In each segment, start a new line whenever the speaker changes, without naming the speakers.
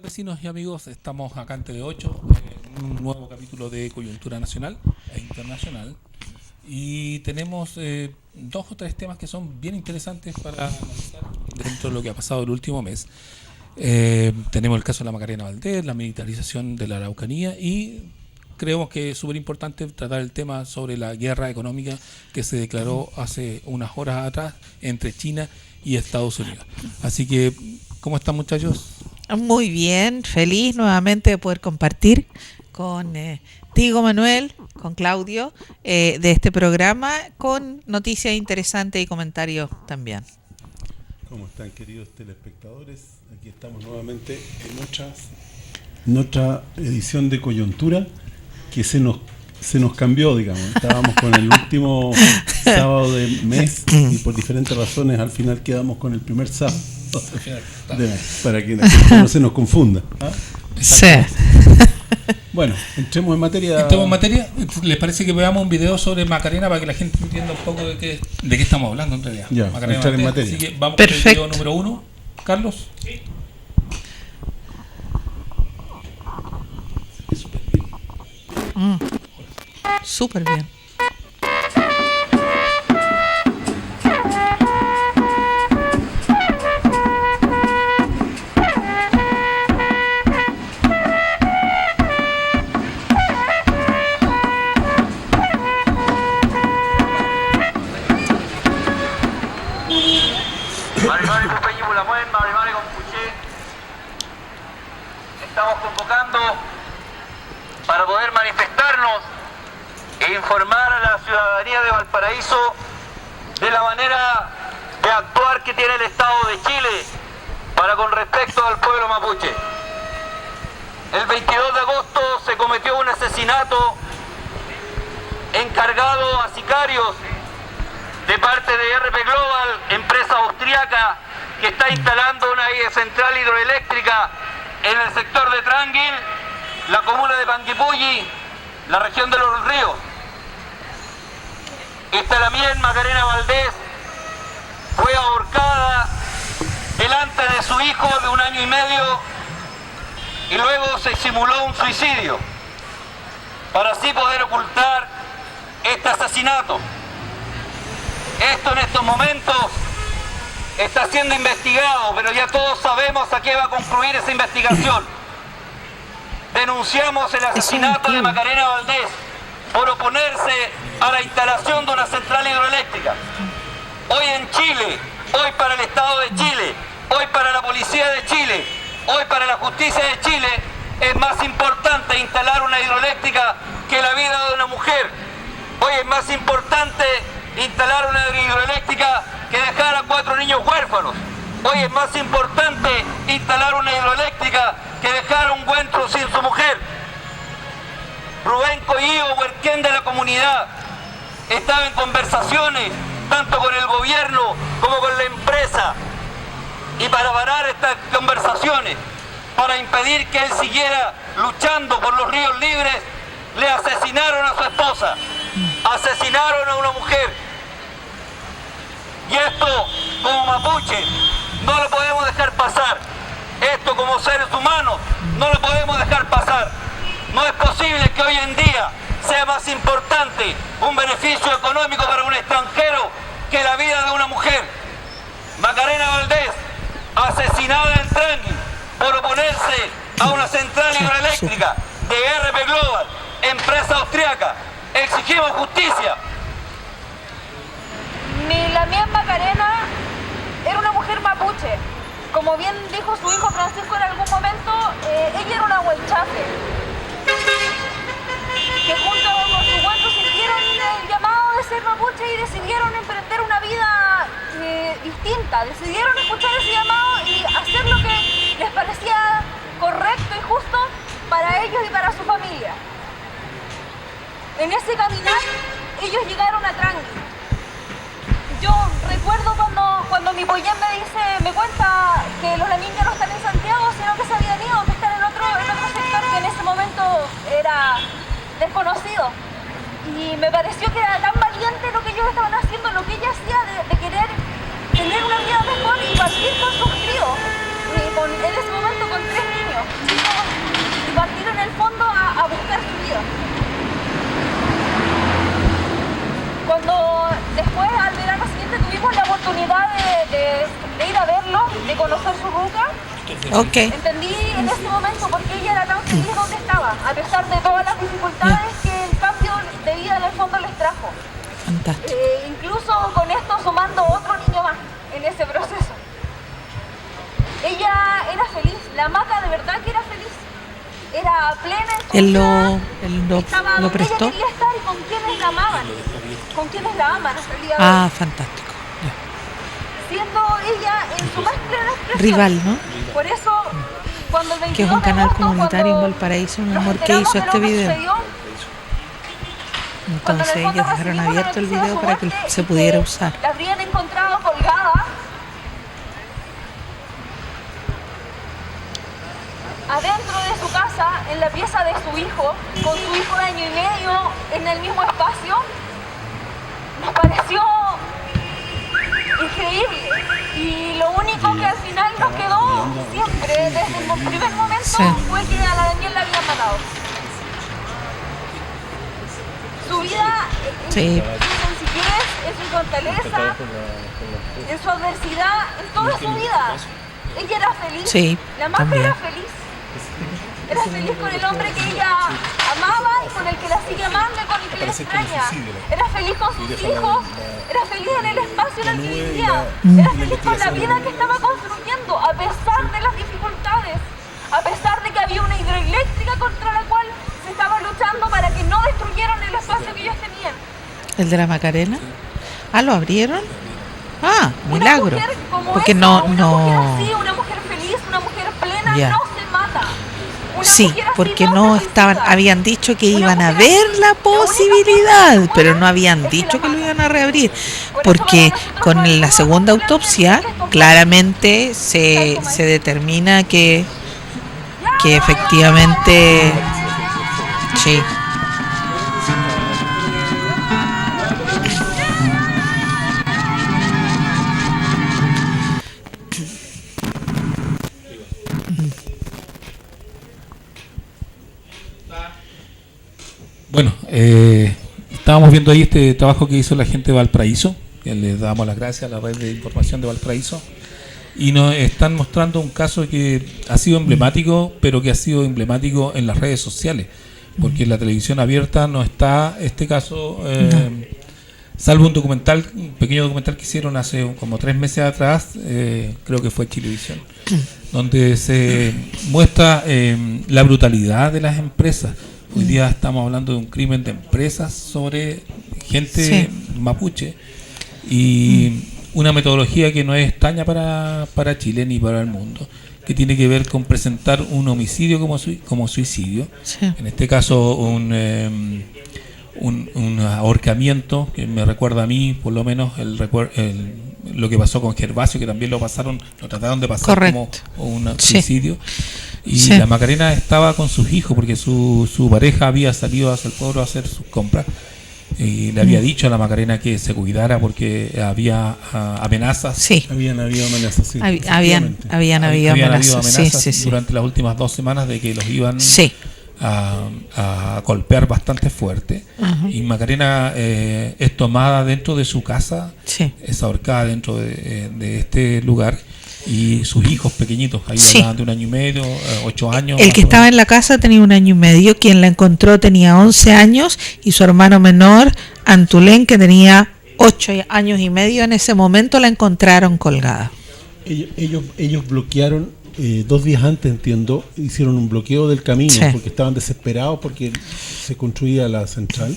Vecinos y amigos, estamos acá en TV8 en un nuevo capítulo de Coyuntura Nacional e Internacional y tenemos dos o tres temas que son bien interesantes para analizar dentro de lo que ha pasado el último mes. Tenemos el caso de la Macarena Valdés, la militarización de la Araucanía y creemos que es súper importante tratar el tema sobre la guerra económica que se declaró hace unas horas atrás entre China y Estados Unidos. Así que, ¿cómo están, muchachos?
Muy bien, feliz nuevamente de poder compartir contigo, Manuel, con Claudio, de este programa, con noticias interesantes y comentarios también.
¿Cómo están, queridos telespectadores? Aquí estamos nuevamente en otra edición de Coyuntura que se nos cambió, digamos. Estábamos con el último sábado del mes y por diferentes razones al final quedamos con el primer sábado. Para que la gente no se nos confunda. ¿Ah?
Sí.
Bueno, entremos en materia.
¿Les parece que veamos un video sobre Macarena para que la gente entienda un poco de qué estamos hablando en realidad?
Ya,
Macarena
entrar en
Valdés.
materia.
Así que vamos
Perfecto.
con el video número 1. Carlos. Sí.
Súper bien.
Estamos convocando para poder manifestarnos e informar a la ciudadanía de Valparaíso de la manera de actuar que tiene el Estado de Chile para con respecto al pueblo mapuche. El 22 de agosto se cometió un asesinato encargado a sicarios de parte de RP Global, empresa austriaca que está instalando una central hidroeléctrica en el sector de Tranguil, la comuna de Panguipulli, la región de Los Ríos. Esta también, Macarena Valdés, fue ahorcada delante de su hijo de 1 año y medio y luego se simuló un suicidio para así poder ocultar este asesinato. Esto en estos momentos está siendo investigado, pero ya todos sabemos a qué va a concluir esa investigación. Denunciamos el asesinato de Macarena Valdés por oponerse a la instalación de una central hidroeléctrica. Hoy en Chile, hoy para el Estado de Chile, hoy para la Policía de Chile, hoy para la Justicia de Chile, es más importante instalar una hidroeléctrica que la vida de una mujer. Hoy es más importante instalar una hidroeléctrica que dejar a 4 niños huérfanos. Hoy es más importante instalar una hidroeléctrica que dejar a un huentro sin su mujer. Rubén Coío, huerquén de la comunidad, estaba en conversaciones tanto con el gobierno como con la empresa, y para parar estas conversaciones, para impedir que él siguiera luchando por los ríos libres, le asesinaron a su esposa, asesinaron a una mujer. Y esto, como mapuche, no lo podemos dejar pasar. Esto, como seres humanos, no lo podemos dejar pasar. No es posible que hoy en día sea más importante un beneficio económico para un extranjero que la vida de una mujer. Macarena Valdés, asesinada en Tranguil por oponerse a una central hidroeléctrica de RP Global, empresa austriaca. Exigimos justicia.
La mía Macarena era una mujer mapuche. Como bien dijo su hijo Francisco en algún momento, ella era una huelchafe que junto con su huerto sintieron el llamado de ser mapuche y decidieron emprender una vida distinta. Decidieron escuchar ese llamado y hacer lo que les parecía correcto y justo para ellos y para su familia. En ese caminar, ellos llegaron a Tranguil. Yo recuerdo cuando mi pollén me cuenta que los Lanín ya no están en Santiago, sino que se habían ido, que están en otro sector que en ese momento era desconocido. Y me pareció que era tan valiente lo que ellos estaban haciendo, lo que ella hacía de querer tener una vida mejor y partir con sus críos. En ese momento con 3 niños. el fondo a buscar su vida. Cuando después, al verano siguiente, tuvimos la oportunidad de ir a verlo, de conocer su ruca,
Ok.
entendí en ese momento por qué ella era tan feliz donde estaba, a pesar de todas las dificultades que el cambio de vida en el fondo les trajo.
Fantástico.
Incluso con esto sumando otro niño más en ese proceso. Ella era feliz, la Maca de verdad que era feliz. Era plena en su
Él
vida,
lo
estaba donde
prestó.
ella quería estar y con quienes la amaban, con quienes la aman hasta el día de
Ah,
hoy.
fantástico. Ya.
Siendo ella en su más plena expresión.
Rival, ¿no?
Por eso, cuando el 22
Que es un
de
canal
agosto,
comunitario en
cuando
Valparaíso, un
nos
amor que
enteramos
hizo
de lo
este
que
video.
sucedió, cuando en
Entonces
el fondo
ellos dejaron
recibimos la
abierto el
noticia de
video
su
para que
muerte
se
y
pudiera
que
usar.
la habrían encontrado colgada adentro de su casa, en la pieza de su hijo, con su hijo de año y medio en el mismo espacio, nos pareció increíble. Y lo único que al final nos quedó siempre, desde el primer momento,
Sí.
fue que a la Daniel la habían matado. Su vida,
Sí.
en su sencillez, en su fortaleza, en su adversidad, en toda su vida. Ella era feliz.
Sí,
La Maca
también.
era feliz. Era feliz con el hombre que ella amaba y con el que la sigue amando y con el que la extraña. Era feliz con sus hijos, era feliz en el espacio en el que vivía, era feliz con la vida que estaba construyendo, a pesar de las dificultades, a pesar de que había una hidroeléctrica contra la cual se estaba luchando para que no destruyeran el espacio que ellos tenían.
¿El de la Macarena? Ah, ¿lo abrieron? Ah,
Una
milagro.
mujer como
Porque
esa,
no,
una mujer
no.
así, una mujer feliz, una mujer plena,
Ya.
no se mata. Una
Sí,
mujer así
porque
no
no
se
estaban,
suicida.
habían dicho que
Una
iban a
mujer
ver
así,
la
la única
posibilidad,
forma de
pero
muere
no habían
es que
dicho
la
que lo
matan.
iban a reabrir,
Por eso
porque
para nosotros
con
no hay
la
duda
segunda
completamente
autopsia
que esto
claramente se determina que efectivamente sí.
Bueno, estábamos viendo ahí este trabajo que hizo la gente de Valparaíso, que les damos las gracias a la red de información de Valparaíso, y nos están mostrando un caso que ha sido emblemático, pero que ha sido emblemático en las redes sociales, porque en la televisión abierta no está este caso, salvo un documental, un pequeño documental que hicieron hace como 3 meses atrás, creo que fue Chilevisión, donde se muestra la brutalidad de las empresas. Hoy día estamos hablando de un crimen de empresas sobre gente mapuche y una metodología que no es extraña para Chile ni para el mundo, que tiene que ver con presentar un homicidio como suicidio,
Sí.
en este caso un ahorcamiento que me recuerda a mí, por lo menos lo que pasó con Gervasio, que también lo trataron de pasar
Correcto.
como un
Sí.
suicidio. Y
Sí.
la Macarena estaba con sus hijos porque su pareja había salido hacia el pueblo a hacer sus compras y le había dicho a la Macarena que se cuidara porque había amenazas.
Sí.
Habían habido amenazas, sí.
Habían habido amenazas. Sí, sí, sí.
Durante las últimas 2 semanas de que los iban
Sí.
a golpear bastante fuerte.
Ajá.
Y Macarena es tomada dentro de su casa,
Sí.
es ahorcada dentro de este lugar. Y sus hijos pequeñitos, ahí
Sí.
hablaban de 1 año y medio, 8 años.
El que estaba en la casa tenía 1 año y medio, quien la encontró tenía 11 años y su hermano menor, Antulén, que tenía 8 años y medio, en ese momento la encontraron colgada.
Ellos bloquearon 2 días antes, entiendo, hicieron un bloqueo del camino
Sí.
porque estaban desesperados porque se construía la central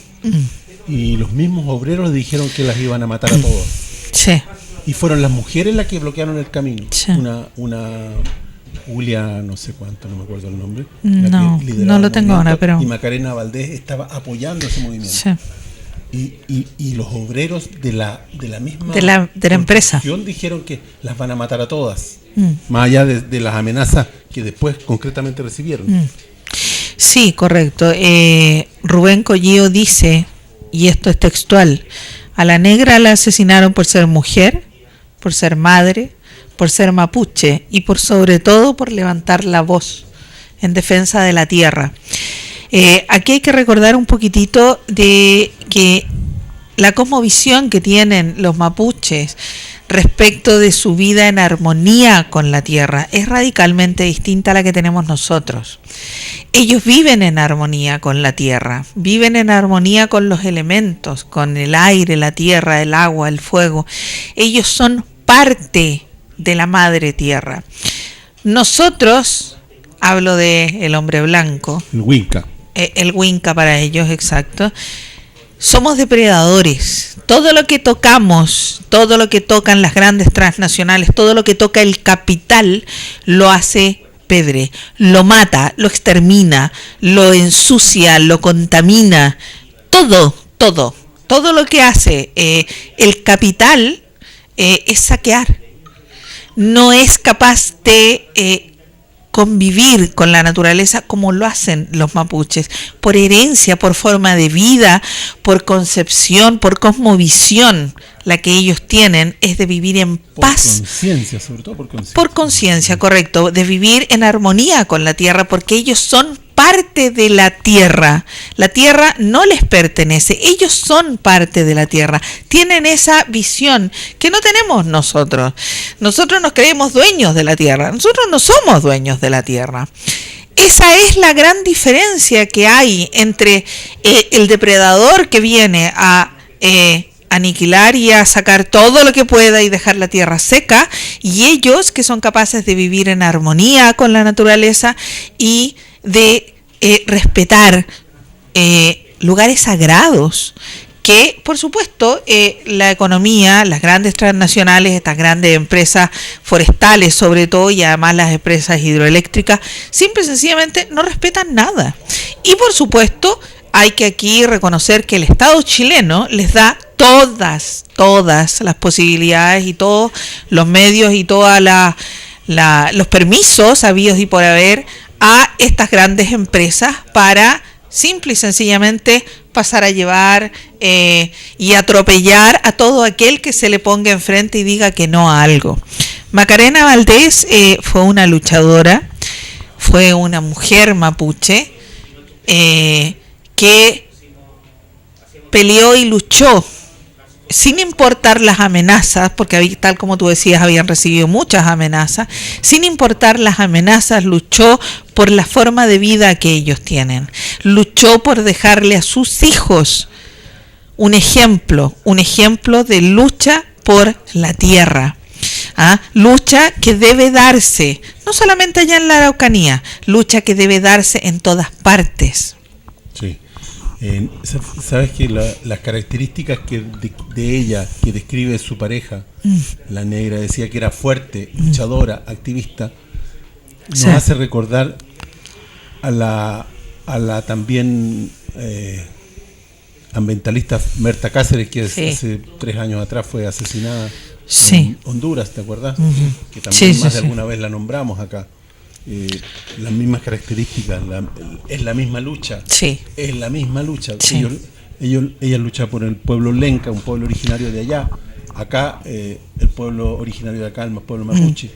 y los mismos obreros dijeron que las iban a matar a todos.
Sí.
Y fueron las mujeres las que bloquearon el camino.
Sí.
Una Julia, no sé cuánto, no me acuerdo el nombre.
No,
que lideraba
no
el
lo tengo
movimiento,
ahora, pero
y Macarena Valdés estaba apoyando ese movimiento.
sí.
Y los obreros de la misma
De la empresa.
construcción dijeron que las van a matar a todas, más allá de las amenazas que después concretamente recibieron.
Sí, correcto. Rubén Collío dice, y esto es textual: a la negra la asesinaron por ser mujer, por ser madre, por ser mapuche y por sobre todo por levantar la voz. en defensa de la tierra. Aquí hay que recordar un poquitito de que la cosmovisión que tienen los mapuches respecto de su vida en armonía con la tierra es radicalmente distinta a la que tenemos nosotros. Ellos viven en armonía con la tierra, viven en armonía con los elementos, con el aire, la tierra, el agua, el fuego. Ellos son parte de la madre tierra. Nosotros, hablo de el hombre blanco,
El Winca.
el Winca para ellos, exacto. Somos depredadores. Todo lo que tocamos, todo lo que tocan las grandes transnacionales, todo lo que toca el capital, lo hace pedre, lo mata, lo extermina, lo ensucia, lo contamina. Todo lo que hace el capital es saquear. No es capaz de convivir con la naturaleza como lo hacen los mapuches, por herencia, por forma de vida, por concepción, por cosmovisión. La que ellos tienen es de vivir en paz.
Por conciencia, sobre todo por conciencia.
Por conciencia, correcto, de vivir en armonía con la tierra, porque ellos son parte de la tierra. La tierra no les pertenece, ellos son parte de la tierra. Tienen esa visión que no tenemos nosotros. Nosotros nos creemos dueños de la tierra, nosotros no somos dueños de la tierra. Esa es la gran diferencia que hay entre el depredador que viene a aniquilar y a sacar todo lo que pueda y dejar la tierra seca, y ellos que son capaces de vivir en armonía con la naturaleza y de respetar lugares sagrados, que por supuesto la economía, las grandes transnacionales, estas grandes empresas forestales sobre todo, y además las empresas hidroeléctricas, simple y sencillamente no respetan nada. Y por supuesto hay que aquí reconocer que el Estado chileno les da todas las posibilidades y todos los medios y todos los permisos habidos y por haber a estas grandes empresas para simple y sencillamente pasar a llevar y atropellar a todo aquel que se le ponga enfrente y diga que no a algo. Macarena Valdés fue una luchadora, fue una mujer mapuche que peleó y luchó sin importar las amenazas, porque tal como tú decías, habían recibido muchas amenazas. Sin importar las amenazas, luchó por la forma de vida que ellos tienen. Luchó por dejarle a sus hijos un ejemplo de lucha por la tierra. Lucha que debe darse, no solamente allá en la Araucanía, lucha que debe darse en todas partes.
Sí. ¿Sabes que las características de ella, que describe su pareja, la negra, decía que era fuerte, luchadora, activista, nos hace recordar a la también ambientalista Berta Cáceres, que hace 3 años atrás fue asesinada en Honduras, ¿te acuerdas? Que también más de alguna vez la nombramos acá. Las mismas características, es la misma lucha.
Sí.
Es la misma lucha. Sí. Ella lucha por el pueblo lenca, un pueblo originario de allá. Acá, el pueblo originario de acá, el pueblo mapuche.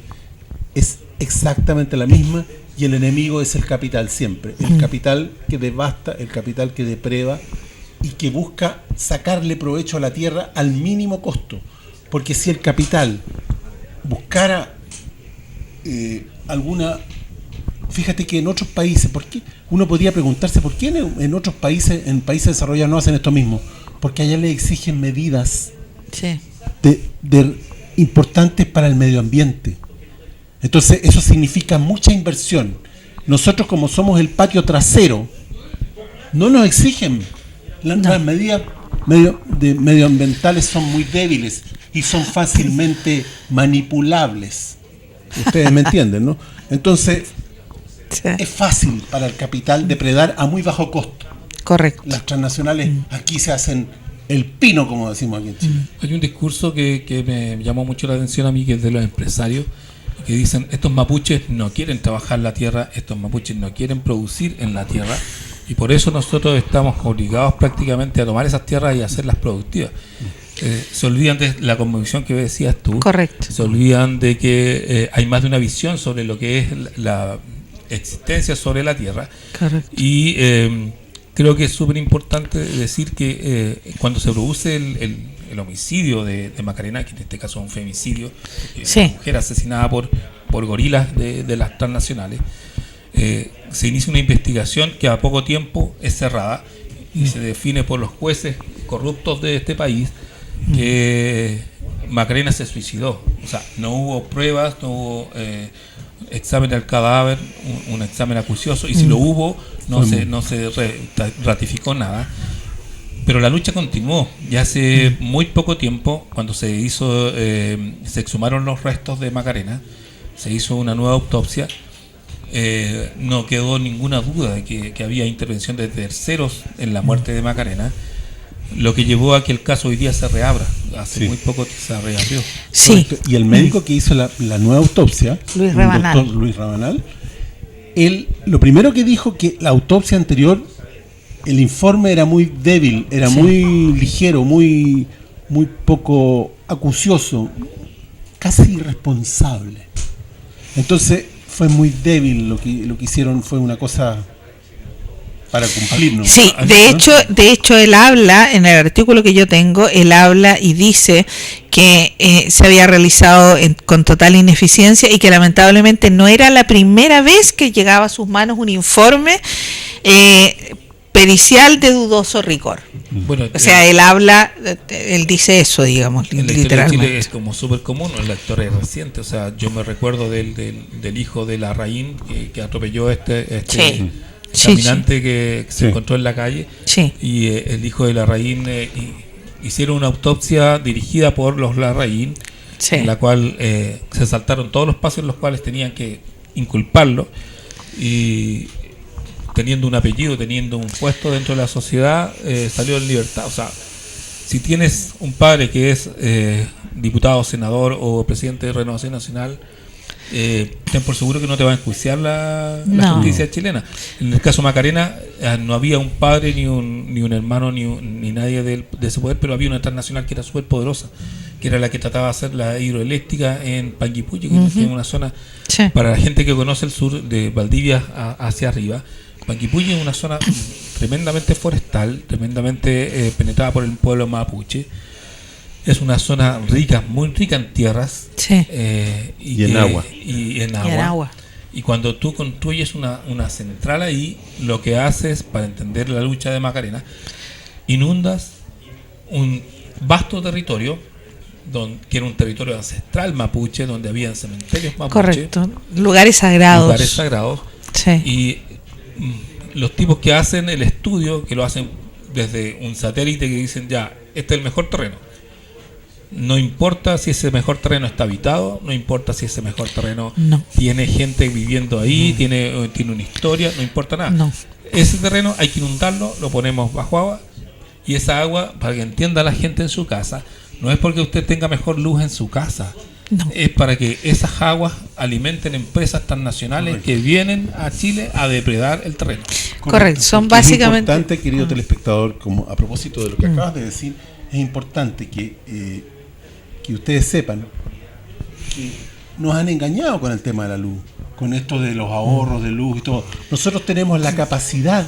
Es exactamente la misma, y el enemigo es el capital siempre. El capital que devasta, el capital que depreda y que busca sacarle provecho a la tierra al mínimo costo. Porque si el capital buscara alguna... Fíjate que en otros países, ¿por qué? Uno podría preguntarse por qué en otros países, en países desarrollados, no hacen esto mismo. Porque allá le exigen medidas importantes para el medio ambiente. Entonces eso significa mucha inversión. Nosotros, como somos el patio trasero, no nos exigen. Las medidas medioambientales son muy débiles y son fácilmente manipulables. Ustedes me entienden, ¿no? Entonces es fácil para el capital depredar a muy bajo costo.
Correcto.
Las transnacionales aquí se hacen el pino, como decimos aquí en Chile.
Hay un discurso que me llamó mucho la atención a mí, que es de los empresarios, que dicen: estos mapuches no quieren trabajar la tierra, estos mapuches no quieren producir en la tierra, y por eso nosotros estamos obligados prácticamente a tomar esas tierras y hacerlas productivas. Se olvidan de la convicción que decías tú.
Correcto.
Se olvidan de que hay más de una visión sobre lo que es existencia sobre la Tierra.
Correcto.
Y creo que es súper importante decir que cuando se produce el homicidio de Macarena, que en este caso es un femicidio,
Sí.
una mujer asesinada por gorilas de las transnacionales, se inicia una investigación que a poco tiempo es cerrada y se define por los jueces corruptos de este país que Macarena se suicidó. O sea, no hubo pruebas, no hubo examen del cadáver, un examen acucioso, y si lo hubo, no se ratificó nada. Pero la lucha continuó. Ya hace muy poco tiempo, cuando se exhumaron los restos de Macarena, se hizo una nueva autopsia. No quedó ninguna duda de que había intervención de terceros en la muerte de Macarena, lo que llevó a que el caso hoy día se reabra. Hace muy poco se reabrió.
Sí.
Y el médico que hizo la nueva autopsia,
Luis
el
Rabanal.
doctor Luis Rabanal, él lo primero que dijo que la autopsia anterior, el informe era muy débil, era muy ligero, muy poco acucioso, casi irresponsable. Entonces fue muy débil lo que hicieron, fue una cosa para cumplir, ¿no?
Sí, de hecho él habla, en el artículo que yo tengo, él habla y dice que se había realizado con total ineficiencia y que lamentablemente no era la primera vez que llegaba a sus manos un informe pericial de dudoso rigor.
Bueno,
O sea, él dice eso, digamos,
en la historia de
literalmente.
Chile es como súper común, en la historia reciente. O sea, yo me recuerdo del hijo de Larraín que atropelló este
Sí.
caminante que se
Sí.
encontró en la calle.
Sí.
Y el hijo de Larraín hicieron una autopsia dirigida por los Larraín,
Sí.
en la cual se saltaron todos los pasos en los cuales tenían que inculparlo, y teniendo un apellido, teniendo un puesto dentro de la sociedad, salió en libertad. O sea, si tienes un padre que es diputado, senador o presidente de Renovación Nacional, ten por seguro que no te va a enjuiciar la
No.
justicia chilena. En el caso Macarena, no había un padre, ni un hermano, ni nadie de ese poder, pero había una transnacional que era súper poderosa, que era la que trataba de hacer la hidroeléctrica en Panguipulli, que es una zona,
Sí.
para la gente que conoce el sur de Valdivia hacia arriba. Panguipulli es una zona tremendamente forestal, tremendamente penetrada por el pueblo mapuche. Es una zona rica, muy rica en tierras,
Sí.
Y en agua.
Y en
Y en
agua.
agua.
Y cuando tú construyes una central ahí, lo que haces, para entender la lucha de Macarena, inundas un vasto territorio, que era un territorio ancestral mapuche, donde habían cementerios mapuche,
Correcto. Lugares sagrados.
lugares sagrados,
Sí.
y los tipos que hacen el estudio, que lo hacen desde un satélite, que dicen ya, este es el mejor terreno. No importa si ese mejor terreno está habitado, no importa si ese mejor terreno
No.
tiene gente viviendo ahí, tiene una historia, no importa nada.
No.
Ese terreno hay que inundarlo, lo ponemos bajo agua, y esa agua, para que entienda la gente en su casa, no es porque usted tenga mejor luz en su casa,
No.
es para que esas aguas alimenten empresas transnacionales que vienen a Chile a depredar el terreno.
Correcto. Son
Porque
básicamente.
Es importante, querido telespectador, como a propósito de lo que acabas de decir, es importante que ustedes sepan que nos han engañado con el tema de la luz, con esto de los ahorros de luz y todo. Nosotros tenemos la capacidad,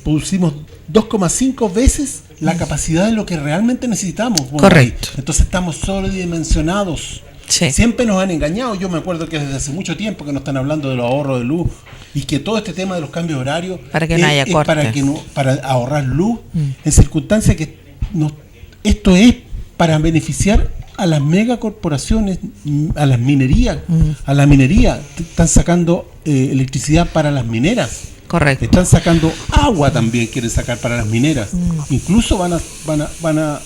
producimos 2,5 veces la capacidad de lo que realmente necesitamos.
Correcto.
Entonces estamos sobredimensionados.
Sí.
Siempre nos han engañado. Yo me acuerdo que desde hace mucho tiempo que nos están hablando de los ahorros de luz y que todo este tema de los cambios horarios
Para que no haya cortes.
para ahorrar luz en circunstancias que esto es para beneficiar a las megacorporaciones, a las minerías, a la minería. Están sacando electricidad para las mineras.
Correcto.
Están sacando agua también, quieren sacar para las mineras. Incluso van a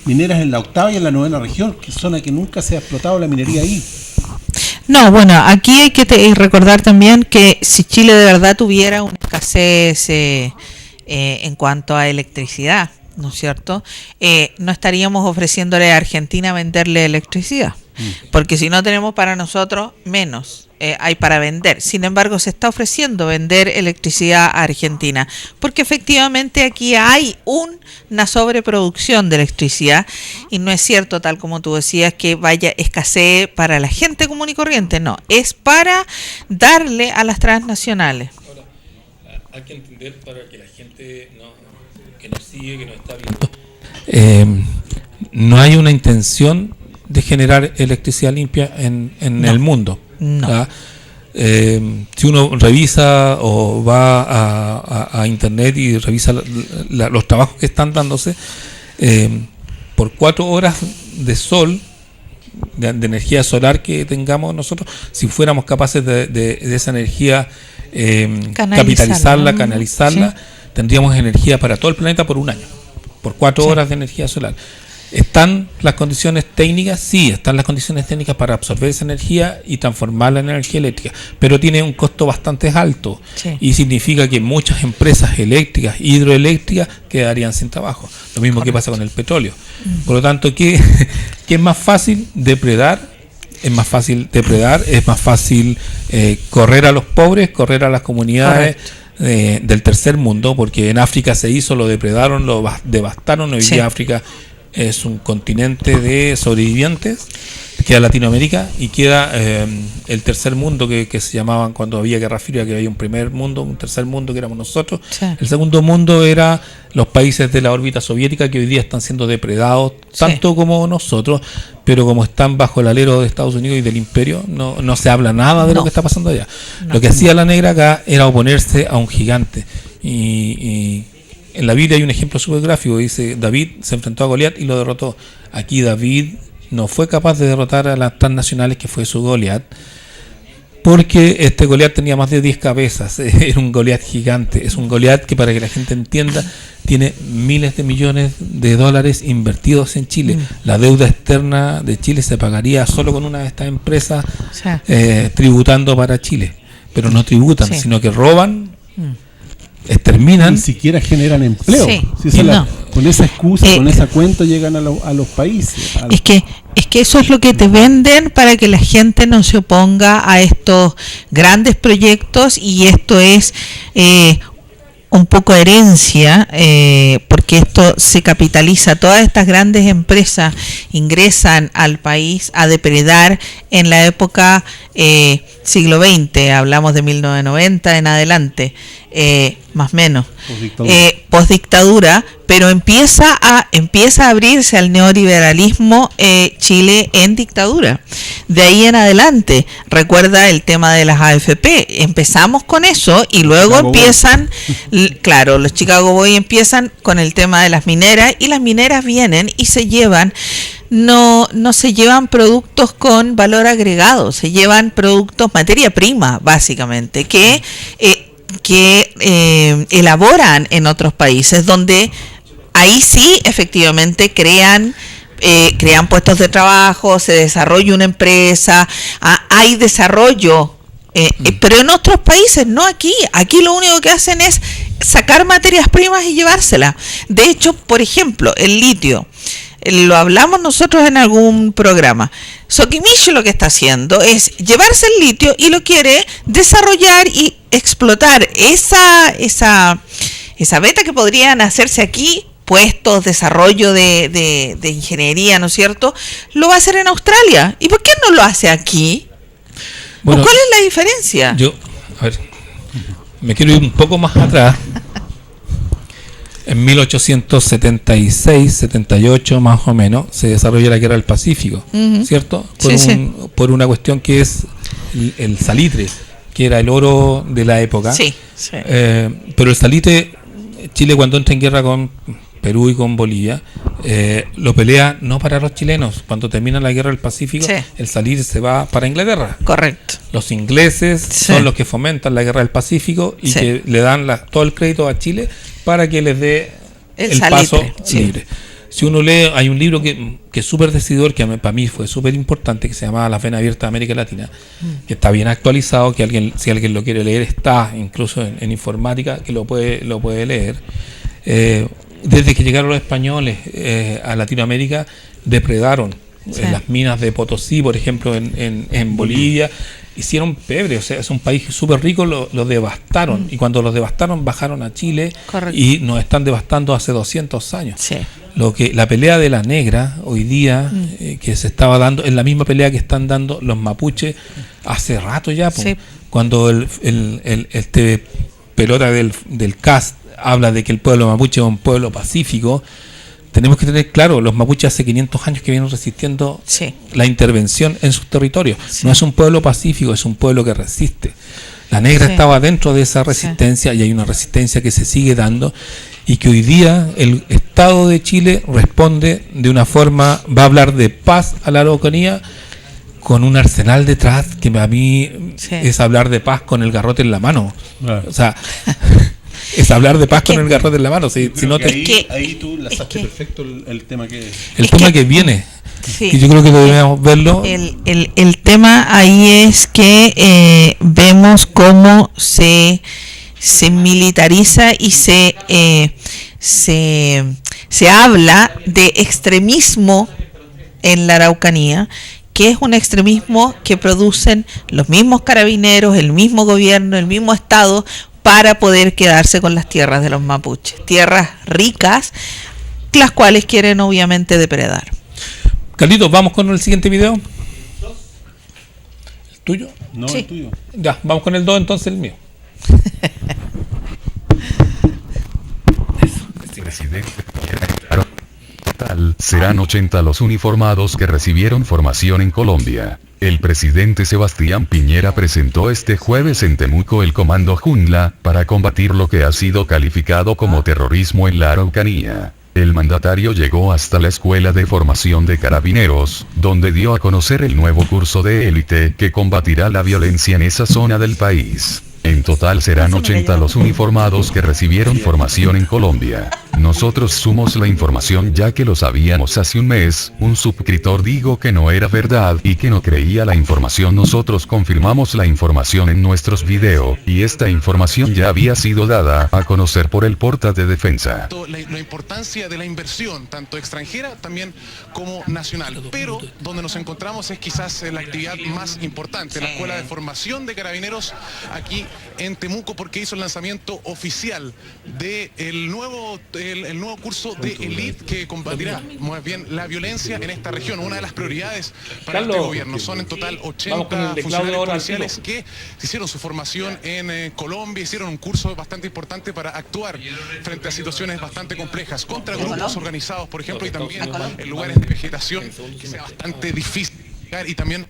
mineras en la 8ª y en la 9ª región, que zona que nunca se ha explotado la minería ahí.
No, bueno, aquí hay que recordar también que si Chile de verdad tuviera una escasez en cuanto a electricidad, ¿no es cierto? No estaríamos ofreciéndole a Argentina venderle electricidad, porque si no tenemos para nosotros, menos. hay para vender. Sin embargo, se está ofreciendo vender electricidad a Argentina, porque efectivamente aquí hay una sobreproducción de electricidad y no es cierto, tal como tú decías, que vaya escasez para la gente común y corriente. No, es para darle a las transnacionales.
Ahora, hay que entender para que la gente que nos sigue, que nos está viendo, no hay una intención de generar electricidad limpia en el mundo.
No.
Si uno revisa o va a internet y revisa los trabajos que están dándose, por 4 horas de sol, de energía solar que tengamos nosotros, si fuéramos capaces de esa energía capitalizarla, canalizarla, sí, tendríamos energía para todo el planeta por un año, por 4 horas de energía solar. ¿Están las condiciones técnicas? Sí, están las condiciones técnicas para absorber esa energía y transformarla en energía eléctrica, pero tiene un costo bastante alto, sí, y significa que muchas empresas eléctricas, hidroeléctricas, quedarían sin trabajo. Lo mismo que pasa con el petróleo. Por lo tanto, ¿qué es más fácil? Depredar. Es más fácil correr a los pobres, correr a las comunidades del tercer mundo, porque en África se hizo, lo depredaron, lo devastaron. Hoy día África es un continente de sobrevivientes, queda Latinoamérica y queda el tercer mundo que se llamaban cuando había Guerra Fría, que había un primer mundo, un tercer mundo que éramos nosotros, el segundo mundo era los países de la órbita soviética, que hoy día están siendo depredados tanto como nosotros, pero como están bajo el alero de Estados Unidos y del imperio, no se habla nada de lo que está pasando allá. Lo que hacía la negra acá era oponerse a un gigante, y en la Biblia hay un ejemplo súper gráfico, dice: David se enfrentó a Goliat y lo derrotó. Aquí David no fue capaz de derrotar a las transnacionales, que fue su Goliat, porque este Goliat tenía más de 10 cabezas, era un Goliat gigante. Es un Goliat que, para que la gente entienda, tiene miles de millones de dólares invertidos en Chile. La deuda externa de Chile se pagaría solo con una de estas empresas tributando para Chile, pero no tributan, sino que roban, exterminan.
Ni siquiera generan empleo. Con esa excusa, con esa cuenta llegan a los países.
Es que eso es lo que te venden para que la gente no se oponga a estos grandes proyectos, y esto es un poco herencia, porque esto se capitaliza. Todas estas grandes empresas ingresan al país a depredar en la época siglo XX, hablamos de 1990 en adelante, más o menos, postdictadura, pero empieza a abrirse al neoliberalismo Chile en dictadura. De ahí en adelante, recuerda el tema de las AFP, empezamos con eso y luego empiezan, claro, los Chicago Boys empiezan con el tema de las mineras, y las mineras vienen y se llevan, no se llevan productos con valor agregado, se llevan productos, materia prima, básicamente, que elaboran en otros países, donde ahí sí efectivamente crean puestos de trabajo, se desarrolla una empresa, hay desarrollo, pero en otros países, no aquí lo único que hacen es sacar materias primas y llevárselas. De hecho, por ejemplo, el litio, lo hablamos nosotros en algún programa. Sokimich lo que está haciendo es llevarse el litio y lo quiere desarrollar y explotar esa beta que podrían hacerse aquí, puestos, desarrollo de ingeniería, ¿no es cierto? Lo va a hacer en Australia. ¿Y por qué no lo hace aquí? Bueno, ¿cuál es la diferencia?
Me quiero ir un poco más atrás. En 1876, 78 más o menos, se desarrolla la Guerra del Pacífico, ¿cierto? Por una cuestión que es el salitre, que era el oro de la época. Pero el salitre, Chile cuando entra en guerra con Perú y con Bolivia, lo pelea no para los chilenos. Cuando termina la Guerra del Pacífico, el salitre se va para Inglaterra.
Correcto.
Los ingleses son los que fomentan la Guerra del Pacífico y que le dan todo el crédito a Chile para que les dé el paso libre. Si uno lee, hay un libro que es súper decidor, que para mí fue súper importante, que se llama Las venas abiertas de América Latina, que está bien actualizado, que si alguien lo quiere leer, está incluso en informática, que lo puede leer. Desde que llegaron los españoles a Latinoamérica, depredaron las minas de Potosí, por ejemplo, en Bolivia, hicieron pebre, o sea, es un país súper rico, lo devastaron, y cuando lo devastaron bajaron a Chile.
Correcto.
Y nos están devastando hace 200 años.
Sí.
La pelea de la negra hoy día, que se estaba dando, es la misma pelea que están dando los mapuches hace rato ya,
Sí.
cuando este pelota del CAS habla de que el pueblo mapuche es un pueblo pacífico. Tenemos que tener claro, los mapuches hace 500 años que vienen resistiendo
Sí.
la intervención en sus territorios.
Sí.
No es un pueblo pacífico, es un pueblo que resiste. La negra
Sí.
estaba dentro de esa resistencia, y hay una resistencia que se sigue dando, y que hoy día el Estado de Chile responde de una forma, va a hablar de paz a la Araucanía con un arsenal detrás que a mí
Sí.
es hablar de paz con el garrote en la mano.
Claro.
O sea, es hablar de paz
que-
con el garrote en la mano. Si
Creo
no
que
te-
ahí,
que-
ahí tú lanzaste
es que-
perfecto el tema que es.
el
es
tema
que-
que viene,
Sí.
y yo creo que debemos verlo.
El tema ahí es que vemos cómo se militariza y se habla de extremismo en la Araucanía, que es un extremismo que producen los mismos carabineros, el mismo gobierno, el mismo Estado, para poder quedarse con las tierras de los mapuches, tierras ricas, las cuales quieren obviamente depredar.
Carlitos, vamos con el siguiente video. ¿El tuyo?
No,
Sí.
el tuyo.
Ya, vamos con el 2, entonces el mío.
Presidente Piñera declaró, total, serán 80 los uniformados que recibieron formación en Colombia. El presidente Sebastián Piñera presentó este jueves en Temuco el Comando Jungla, para combatir lo que ha sido calificado como terrorismo en la Araucanía. El mandatario llegó hasta la Escuela de Formación de Carabineros, donde dio a conocer el nuevo curso de élite que combatirá la violencia en esa zona del país. En total serán 80 los uniformados que recibieron formación en Colombia. Nosotros sumos la información ya que lo sabíamos hace un mes, un suscriptor dijo que no era verdad y que no creía la información. Nosotros confirmamos la información en nuestros videos, y esta información ya había sido dada a conocer por el portal de defensa.
La importancia de la inversión, tanto extranjera también como nacional. Pero donde nos encontramos es quizás la actividad más importante, la Escuela de Formación de Carabineros aquí en Temuco, porque hizo el lanzamiento oficial del nuevo curso de élite que combatirá más bien la violencia en esta región. Una de las prioridades para
Carlos,
este gobierno. Son en total
vamos con el
80
de Claudio
funcionarios
ahora al
policiales
tiro.
que hicieron su formación en Colombia, hicieron un curso bastante importante para actuar frente a situaciones bastante complejas, contra grupos organizados, por ejemplo, y también en lugares de vegetación que sea bastante difícil llegar. Y también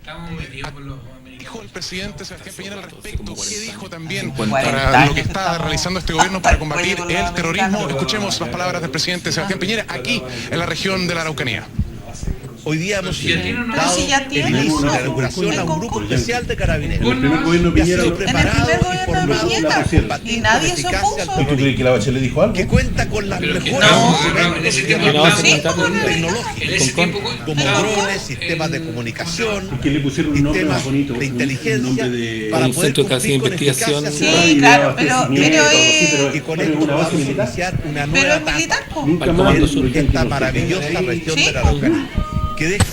dijo el presidente Sebastián Piñera al respecto, qué dijo también para lo que está realizando este gobierno para combatir el terrorismo. Escuchemos las palabras del presidente Sebastián Piñera aquí en la región de la Araucanía.
Hoy día hemos dado
si ya
el
tiene
inicio
uno,
de la inauguración a un grupo especial de carabineros
En el primer gobierno de
que ha
Piñera,
sido
En el
preparado
primer
y
gobierno de
formado
Piñera,
para
y
combatir
nadie
con
se
eficacia
opuso.
al
¿Tú crees
terrorismo,
que la Bachelet dijo algo?
que cuenta con las mejores instrumentos tecnológicos como drones, sistemas de comunicación,
Que le pusieron un nombre más
sistemas
bonito.
de inteligencia
Un nombre de-
para
un
poder
centro que hace
cumplir con
investigación.
eficacia
Sí, claro, pero
y con esto vamos a iniciar una nueva
pero es
etapa
militar, po.
Nunca
Al
más
comando
el-
sur.
el-
esta maravillosa región
Sí,
de la Araucanía.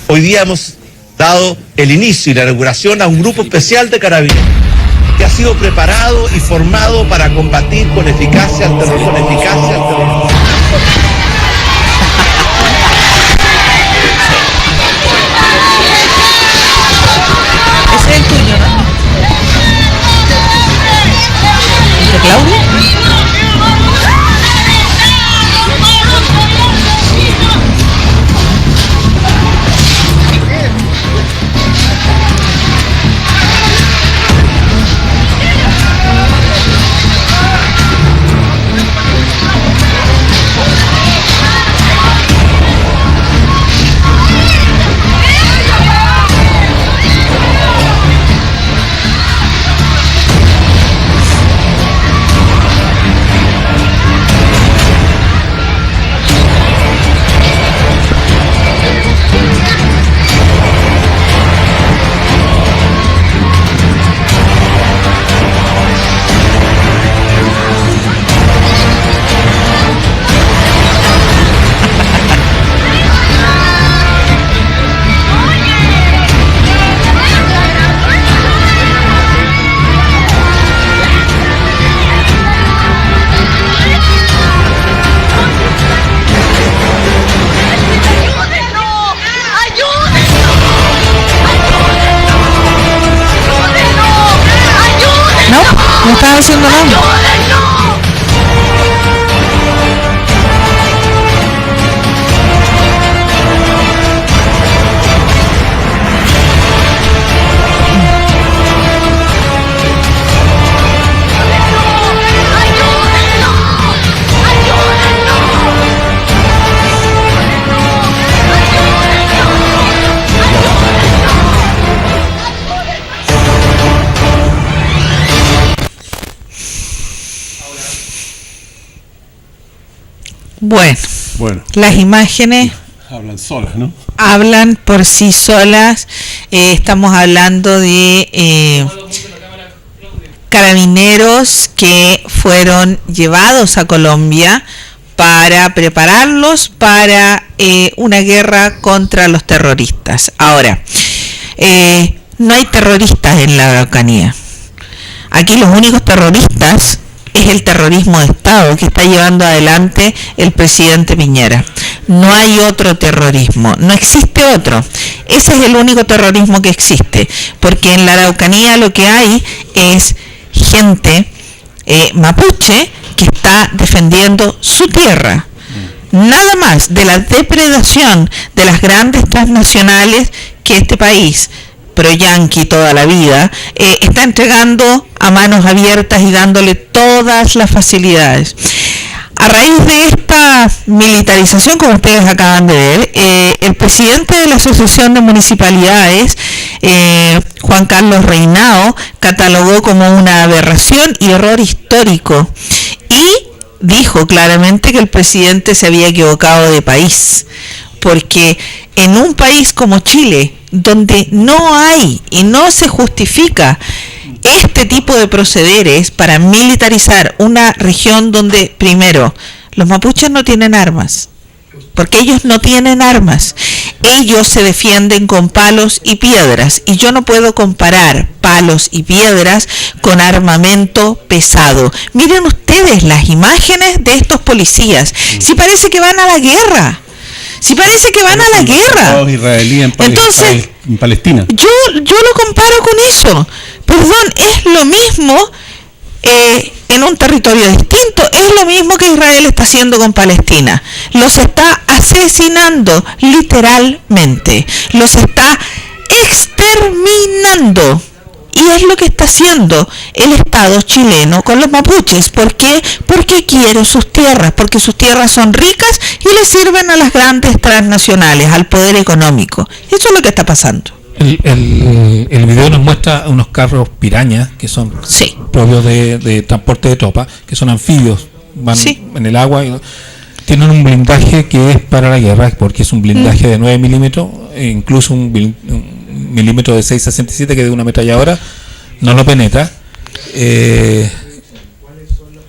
Hoy día hemos dado el inicio y la inauguración a un grupo especial de carabineros que ha sido preparado y formado para combatir con eficacia al terrorismo.
Ese es el tuyo, ¿no? ¿De Claudio? estamos haciendo nada. Bueno, las imágenes
hablan solas, ¿no?
Hablan por sí solas. Estamos hablando de carabineros que fueron llevados a Colombia para prepararlos para una guerra contra los terroristas. Ahora, no hay terroristas en la Araucanía. Aquí los únicos terroristas es el terrorismo de Estado que está llevando adelante el presidente Piñera. No hay otro terrorismo, no existe otro. Ese es el único terrorismo que existe, porque en la Araucanía lo que hay es gente mapuche que está defendiendo su tierra. Nada más de la depredación de las grandes transnacionales que este país, pro-yanqui toda la vida, está entregando a manos abiertas y dándole todas las facilidades. A raíz de esta militarización, como ustedes acaban de ver, el presidente de la Asociación de Municipalidades, Juan Carlos Reinao, catalogó como una aberración y error histórico y dijo claramente que el presidente se había equivocado de país, porque en un país como Chile, donde no hay y no se justifica este tipo de procederes para militarizar una región donde, primero, los mapuches no tienen armas, porque ellos no tienen armas, ellos se defienden con palos y piedras, y yo no puedo comparar palos y piedras con armamento pesado. Miren ustedes las imágenes de estos policías, si parece que van a la guerra. Si parece que van a la guerra. Entonces,
en Palestina.
Yo lo comparo con eso. Perdón, es lo mismo en un territorio distinto. Es lo mismo que Israel está haciendo con Palestina. Los está asesinando, literalmente. Los está exterminando. Y es lo que está haciendo el Estado chileno con los mapuches. ¿Por qué? Porque quiere sus tierras, porque sus tierras son ricas y le sirven a las grandes transnacionales, al poder económico. Eso es lo que está pasando.
El video nos muestra unos carros pirañas que son propios de transporte de tropas, que son anfibios, van en el agua y tienen un blindaje que es para la guerra, porque es un blindaje de 9 milímetros, e incluso un milímetro de 6,67 que de una ametralladora no lo penetra.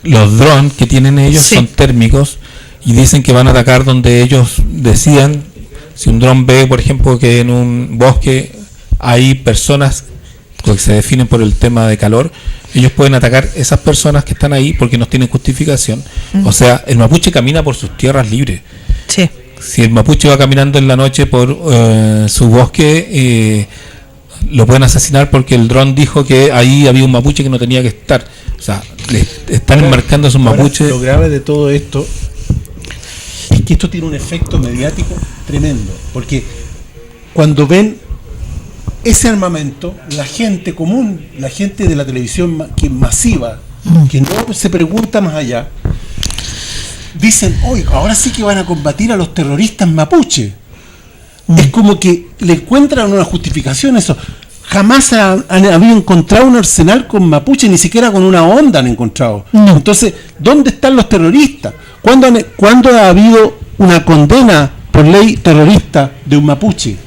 Los drones que tienen ellos son térmicos y dicen que van a atacar donde ellos decidan. Si un dron ve, por ejemplo, que en un bosque hay personas que se definen por el tema de calor, ellos pueden atacar esas personas que están ahí porque no tienen justificación. O sea, el mapuche camina por sus tierras libres.
Sí.
Si el mapuche va caminando en la noche por su bosque, lo pueden asesinar porque el dron dijo que ahí había un mapuche que no tenía que estar. O sea, le están enmarcando a sus mapuches.
Lo grave de todo esto es que esto tiene un efecto mediático tremendo, porque cuando ven ese armamento, la gente común, la gente de la televisión que masiva, que no se pregunta más allá, dicen, oye, ahora sí que van a combatir a los terroristas mapuche. Es como que le encuentran una justificación a eso. Jamás han habido encontrado un arsenal con mapuche, ni siquiera con una onda han encontrado. Entonces, ¿dónde están los terroristas? ¿Cuándo ha habido una condena por ley terrorista de un mapuche?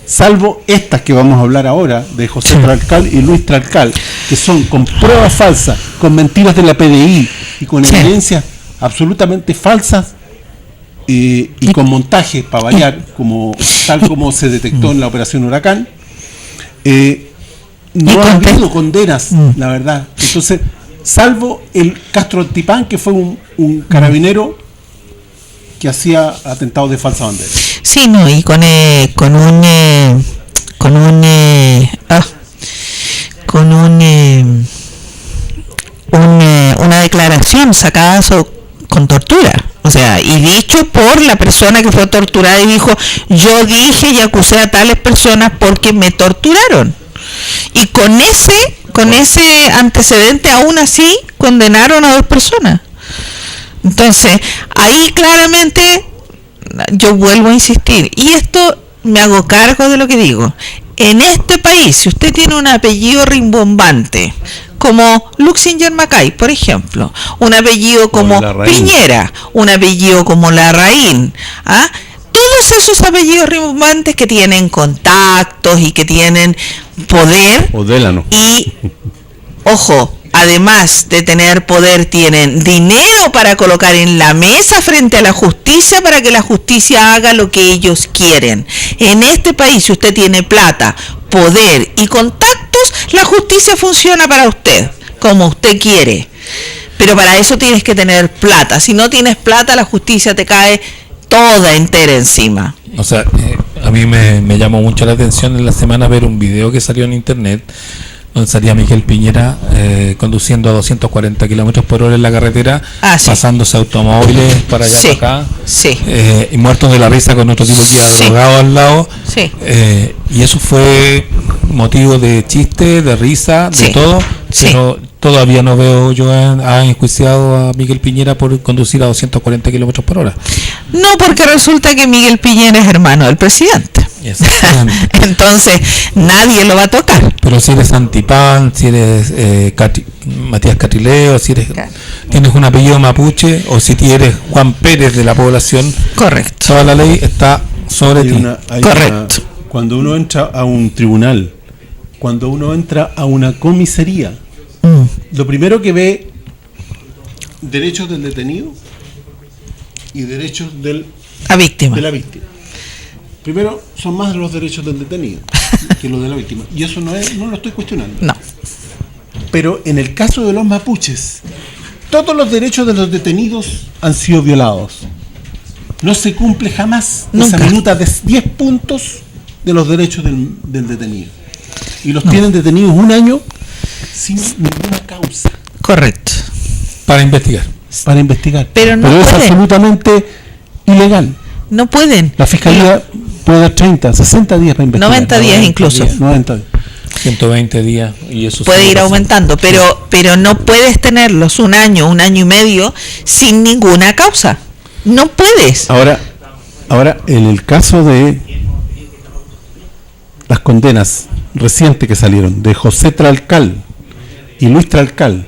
Salvo estas que vamos a hablar ahora, de José Tralcal y Luis Tralcal, que son con pruebas falsas, con mentiras de la PDI y con evidencias absolutamente falsas y con montajes para variar, tal como se detectó en la operación Huracán. No ha habido condenas, la verdad. Entonces, salvo el Castro Antipán, que fue un carabinero que hacía atentados de falsa bandera.
Sí, no, y con fueron sacadas con tortura. O sea, y dicho por la persona que fue torturada y dijo, yo dije y acusé a tales personas porque me torturaron. Y con ese antecedente aún así condenaron a 2 personas. Entonces, ahí claramente yo vuelvo a insistir, y esto me hago cargo de lo que digo. En este país, si usted tiene un apellido rimbombante, como Luxinger Macay, por ejemplo, un apellido como Piñera, un apellido como Larraín, todos esos apellidos rimbombantes que tienen contactos y que tienen poder, y, ojo, además de tener poder, tienen dinero para colocar en la mesa frente a la justicia para que la justicia haga lo que ellos quieren. En este país, si usted tiene plata, poder y contactos, la justicia funciona para usted, como usted quiere. Pero para eso tienes que tener plata. Si no tienes plata, la justicia te cae toda entera encima.
O sea, a mí me llamó mucho la atención en la semana ver un video que salió en internet donde salía Miguel Piñera conduciendo a 240 kilómetros por hora en la carretera,
sí,
pasándose automóviles para allá y acá,
sí,
y muertos de la risa con otro tipo que iba drogado al lado,
sí,
y eso fue motivo de chiste, de risa, de todo, pero todavía no veo yo a enjuiciado a Miguel Piñera por conducir a 240 kilómetros por hora.
No, porque resulta que Miguel Piñera es hermano del presidente. Entonces nadie lo va a tocar.
Pero si eres Antipán, si eres Matías Catrileo, si eres tienes un apellido mapuche, o si eres Juan Pérez de la población,
correcto,
toda la ley está sobre ti.
Correcto.
Cuando uno entra a un tribunal, cuando uno entra a una comisaría, lo primero que ve, derechos del detenido y derechos de la víctima. Primero, son más los derechos del detenido que los de la víctima. Y eso no lo estoy cuestionando.
No.
Pero en el caso de los mapuches, todos los derechos de los detenidos han sido violados. No se cumple jamás esa minuta de 10 puntos de los derechos del detenido. Y los tienen detenidos 1 año sin ninguna causa.
Correcto.
Para investigar.
Pero
es absolutamente ilegal.
No pueden.
La fiscalía puede dar 30, 60 días para investigar.
90 días incluso.
90 días.
120 días. Y eso
puede ir aumentando, pero no puedes tenerlos 1 año, 1 año y medio sin ninguna causa. No puedes.
Ahora, en el caso de las condenas recientes que salieron de José Tralcal y Luis Tralcal,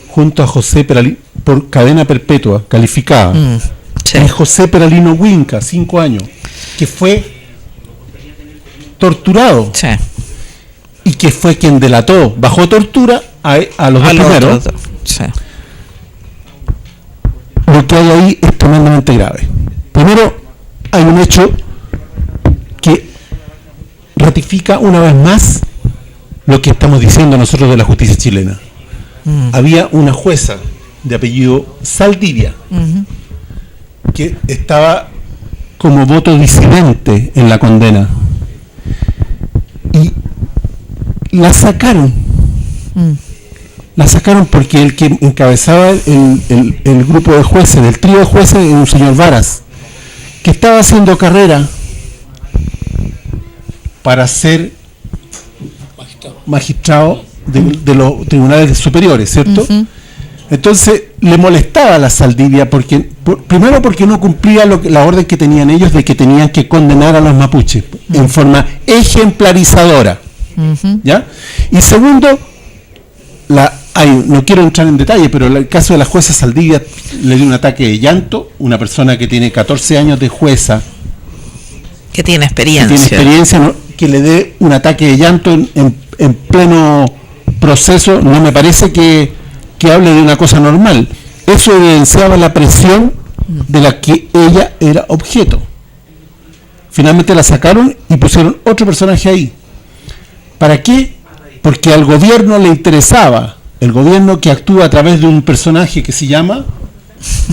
junto a José Peralino, por cadena perpetua calificada, y José Peralino Huinca, 5 años, que fue torturado y que fue quien delató bajo tortura a los dos primeros. Lo que hay ahí es tremendamente grave. Primero, hay un hecho que ratifica una vez más lo que estamos diciendo nosotros de la justicia chilena. Había una jueza de apellido Saldivia que estaba como voto disidente en la condena y la sacaron. La sacaron porque el que encabezaba el grupo de jueces, del trío de jueces, era un señor Varas, que estaba haciendo carrera para ser magistrado de los tribunales superiores, ¿cierto? Entonces le molestaba a la Saldivia primero porque no cumplía la orden que tenían ellos de que tenían que condenar a los mapuches en forma ejemplarizadora, ¿ya? Y segundo, no quiero entrar en detalle, pero el caso de la jueza Saldivia le dio un ataque de llanto, una persona que tiene 14 años de jueza,
que tiene experiencia, que le dé un ataque de llanto en pleno proceso, no me parece que hable de una cosa normal. Eso evidenciaba la presión de la que ella era objeto. Finalmente la sacaron y pusieron otro personaje ahí. ¿Para qué? Porque al gobierno le interesaba, el gobierno que actúa a través de un personaje que se llama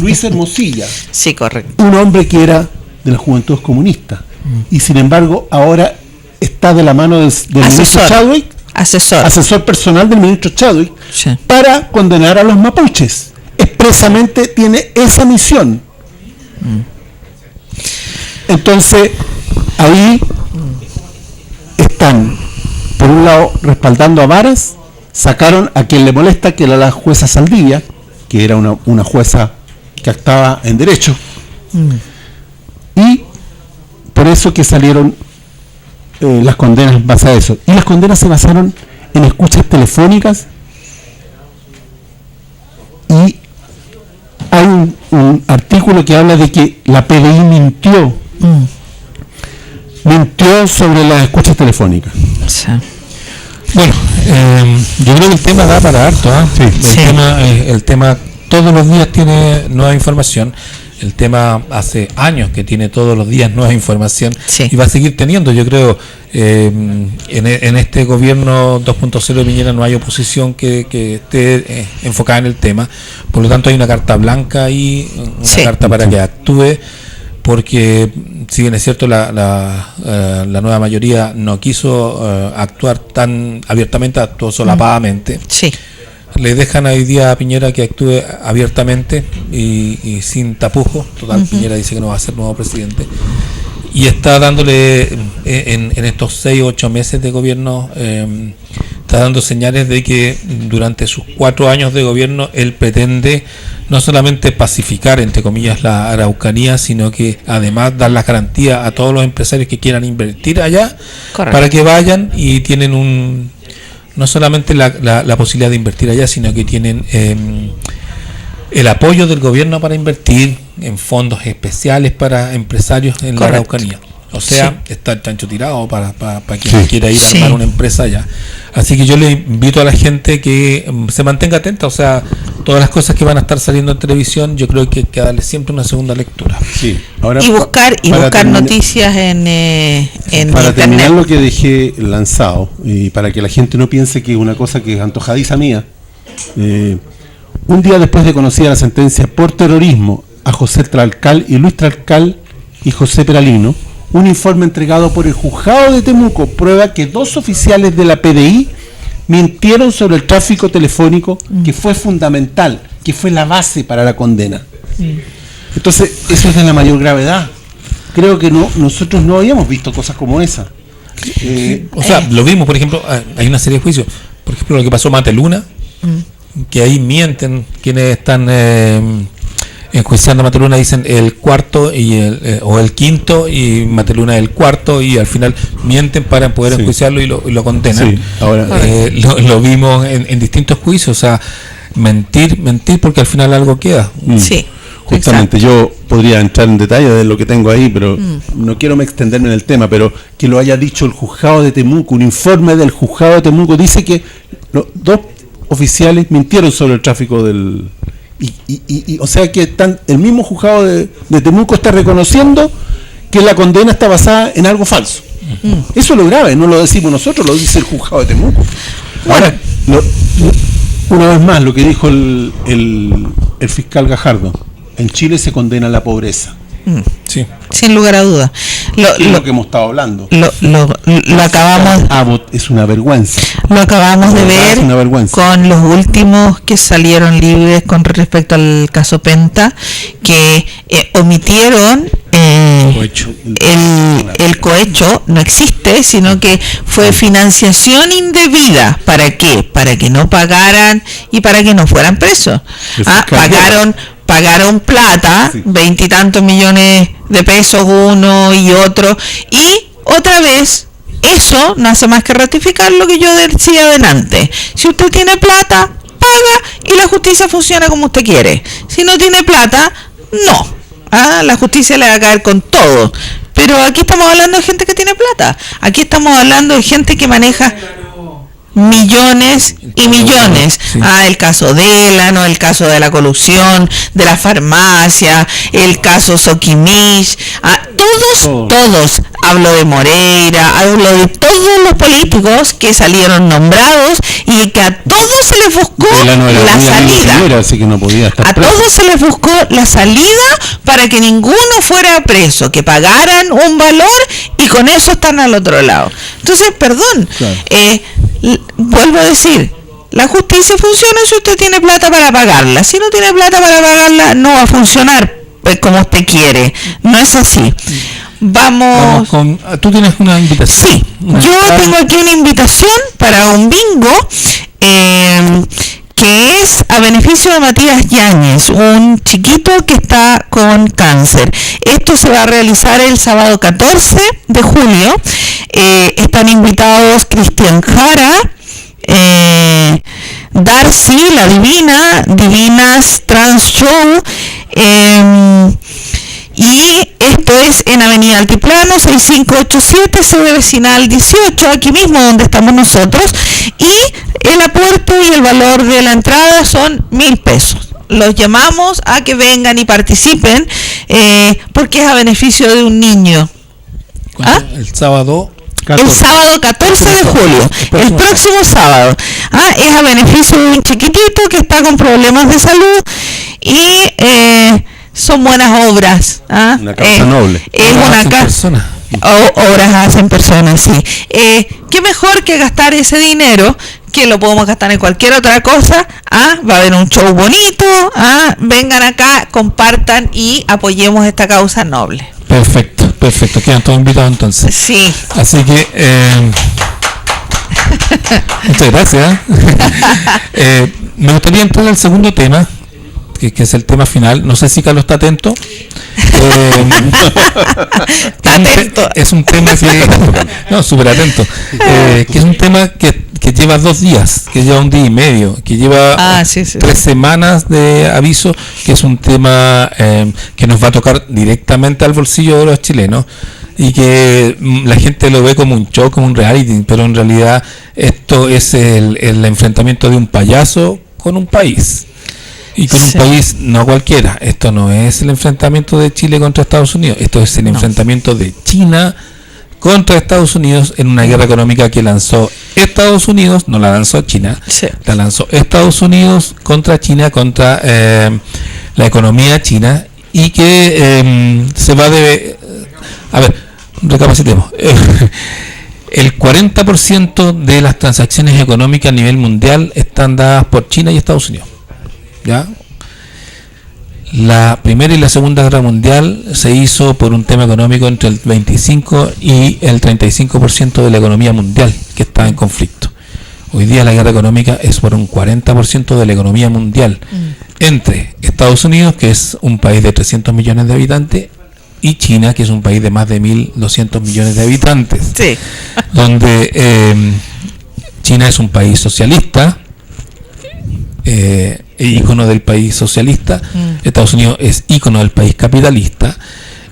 Luis Hermosilla. Sí, correcto.
Un hombre que era de la Juventud Comunista. Y sin embargo, ahora está de la mano del ministro Chadwick, asesor personal del ministro Chadwick, para condenar a los mapuches. expresamente tiene esa misión. Entonces, ahí están, por un lado, respaldando a Varas, sacaron a quien le molesta, que era la jueza Saldivia, que era una jueza que actuaba en derecho, y por eso que salieron las condenas basadas en eso. Y las condenas se basaron en escuchas telefónicas, y hay un artículo que habla de que la PDI mintió sobre las escuchas telefónicas.
Sí.
Bueno, yo creo que el tema da para harto, ¿eh? Sí. El tema todos los días tiene nueva información. El tema hace años que tiene todos los días nueva información, sí, y va a seguir teniendo. Yo creo en este gobierno 2.0 de Piñera no hay oposición que esté enfocada en el tema. Por lo tanto hay una carta blanca y una, sí, carta para que actúe, porque si bien es cierto la nueva mayoría no quiso actuar tan abiertamente, actuó solapadamente. Sí. Le dejan hoy día a Piñera que actúe abiertamente y sin tapujos. Total, Piñera dice que no va a ser nuevo presidente. Y está dándole, en estos 6 o 8 meses de gobierno, está dando señales de que durante sus 4 años de gobierno él pretende no solamente pacificar, entre comillas, la Araucanía, sino que además dar las garantías a todos los empresarios que quieran invertir allá. Correcto. Para que vayan y tienen no solamente la posibilidad de invertir allá, sino que tienen el apoyo del gobierno para invertir en fondos especiales para empresarios en, correcto, la Araucanía. O sea, sí, está el chancho tirado para quien, sí, quiera ir a armar, sí, una empresa allá. Así que yo le invito a la gente que se mantenga atenta. O sea, todas las cosas que van a estar saliendo en televisión, yo creo que hay que darle siempre una segunda lectura. Sí. Ahora,
y buscar noticias en
para
internet.
Terminar lo que dejé lanzado, y para que la gente no piense que es una cosa que es antojadiza mía, un día después de conocida la sentencia por terrorismo a José Tralcal y Luis Tralcal y José Peralino, un informe entregado por el juzgado de Temuco prueba que 2 oficiales de la PDI mintieron sobre el tráfico telefónico, que fue fundamental, que fue la base para la condena. Entonces, eso es de la mayor gravedad. Creo que nosotros no habíamos visto cosas como esa.
O sea, lo vimos, por ejemplo, hay una serie de juicios. Por ejemplo, lo que pasó Mateluna, que ahí mienten quienes están enjuiciando a Mateluna, dicen el cuarto o el quinto, y Mateluna el cuarto, y al final mienten para poder, sí, enjuiciarlo y lo condenan. Sí. Ahora lo vimos en distintos juicios. O sea, mentir porque al final algo queda.
Sí.
Justamente, exacto. Yo podría entrar en detalle de lo que tengo ahí, pero no quiero extenderme en el tema, pero que lo haya dicho el juzgado de Temuco, un informe del juzgado de Temuco dice que los 2 oficiales mintieron sobre el tráfico del... Y o sea que el mismo juzgado de Temuco está reconociendo que la condena está basada en algo falso. Eso es lo grave, no lo decimos nosotros, lo dice el juzgado de Temuco. Ahora, una vez más, lo que dijo el fiscal Gajardo: en Chile se condena la pobreza.
Sí. Sin lugar a dudas.
Lo que hemos estado hablando.
Lo acabamos.
Es una vergüenza.
Lo acabamos de ver con los últimos que salieron libres con respecto al caso Penta, que omitieron el cohecho, no existe, sino que fue financiación indebida. ¿Para qué? Para que no pagaran y para que no fueran presos. Pagaron plata, 20 y tantos millones de pesos uno y otro, y otra vez eso no hace más que ratificar lo que yo decía adelante. Si usted tiene plata, paga y la justicia funciona como usted quiere. Si no tiene plata, no. La justicia le va a caer con todo. Pero aquí estamos hablando de gente que tiene plata. Aquí estamos hablando de gente que maneja millones y millones. Sí. El caso Delano, el caso de la colusión, de la farmacia, el caso Soquimich, todos, hablo de Moreira, hablo de todos los políticos que salieron nombrados y que a todos se les buscó la salida.
Así que no podía estar preso.
Todos se les buscó la salida para que ninguno fuera preso, que pagaran un valor, y con eso están al otro lado. Entonces, perdón, claro. Vuelvo a decir, La justicia funciona si usted tiene plata para pagarla. Si no tiene plata para pagarla, no va a funcionar como usted quiere. No es así. Vamos
con, tú tienes una invitación.
Sí, yo tengo aquí una invitación para un bingo que es a beneficio de Matías Yáñez, un chiquito que está con cáncer. Esto se va a realizar el sábado 14 de julio. Están invitados Cristian Jara, Darcy, La Divina, Divinas Trans Show, y esto es en Avenida Altiplano 6587, sede vecinal 18, aquí mismo donde estamos nosotros, y el aporte y el valor de la entrada son 1.000 pesos. Los llamamos a que vengan y participen, porque es a beneficio de un niño. ¿Ah?
El sábado
14. El sábado 14 de julio, el próximo sábado. Es a beneficio de un chiquitito que está con problemas de salud y son buenas obras.
Una causa noble.
Es una causa. Obras hacen personas, sí. ¿Qué mejor que gastar ese dinero? Que lo podemos gastar en cualquier otra cosa. Va a haber un show bonito. Vengan acá, compartan y apoyemos esta causa noble.
Perfecto, quedan todos invitados entonces.
Sí.
Así que muchas gracias. Me gustaría entrar al segundo tema, que es el tema final. No sé si Carlos está atento. Es un tema que no, súper atento. Que es un tema que lleva 2 días, que lleva 1 día y medio, que lleva 3 semanas de aviso, que es un tema que nos va a tocar directamente al bolsillo de los chilenos y que la gente lo ve como un show, como un reality, pero en realidad esto es el enfrentamiento de un payaso con un país. Y con un país no cualquiera. Esto no es el enfrentamiento de Chile contra Estados Unidos. Esto es el enfrentamiento de China contra Estados Unidos en una guerra económica que lanzó Estados Unidos, no la lanzó China, la lanzó Estados Unidos contra China, contra la economía china, y que se va de... A ver, recapacitemos. El 40% de las transacciones económicas a nivel mundial están dadas por China y Estados Unidos. ¿Ya? La Primera y la Segunda Guerra Mundial se hizo por un tema económico entre el 25 y el 35% de la economía mundial que está en conflicto. Hoy día la guerra económica es por un 40% de la economía mundial entre Estados Unidos, que es un país de 300 millones de habitantes, y China, que es un país de más de 1.200 millones de habitantes, donde China es un país socialista, ícono del país socialista, Estados Unidos es ícono del país capitalista,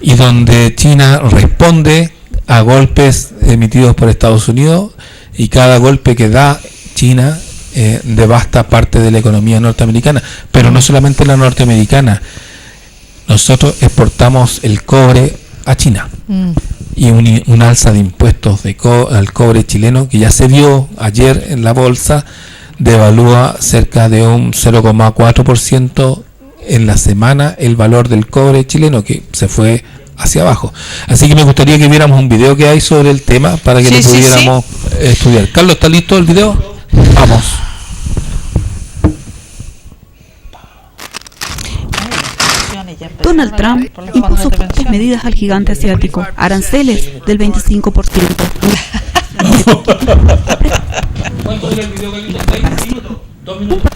y donde China responde a golpes emitidos por Estados Unidos, y cada golpe que da China devasta parte de la economía norteamericana, pero no solamente la norteamericana. Nosotros exportamos el cobre a China, y un alza de impuestos al cobre chileno que ya se vio ayer en la bolsa, devalúa cerca de un 0,4% en la semana el valor del cobre chileno, que se fue hacia abajo. Así que me gustaría que viéramos un video que hay sobre el tema para que lo pudiéramos estudiar. Carlos, ¿está listo el video? Vamos.
Donald Trump impuso fuertes medidas al gigante asiático, aranceles del 25%.
¿Cuánto dura el video, Carlitos? 2 minutos.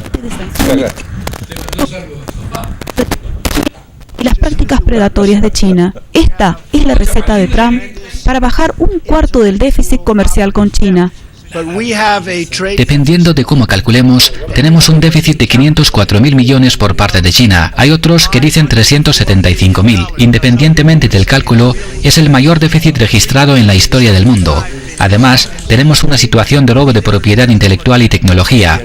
Y las prácticas predatorias de China. Esta es la receta de Trump para bajar 1/4 del déficit comercial con China.
Dependiendo de cómo calculemos, tenemos un déficit de 504.000 millones por parte de China. Hay otros que dicen 375.000. Independientemente del cálculo, es el mayor déficit registrado en la historia del mundo. Además, tenemos una situación de robo de propiedad intelectual y tecnología.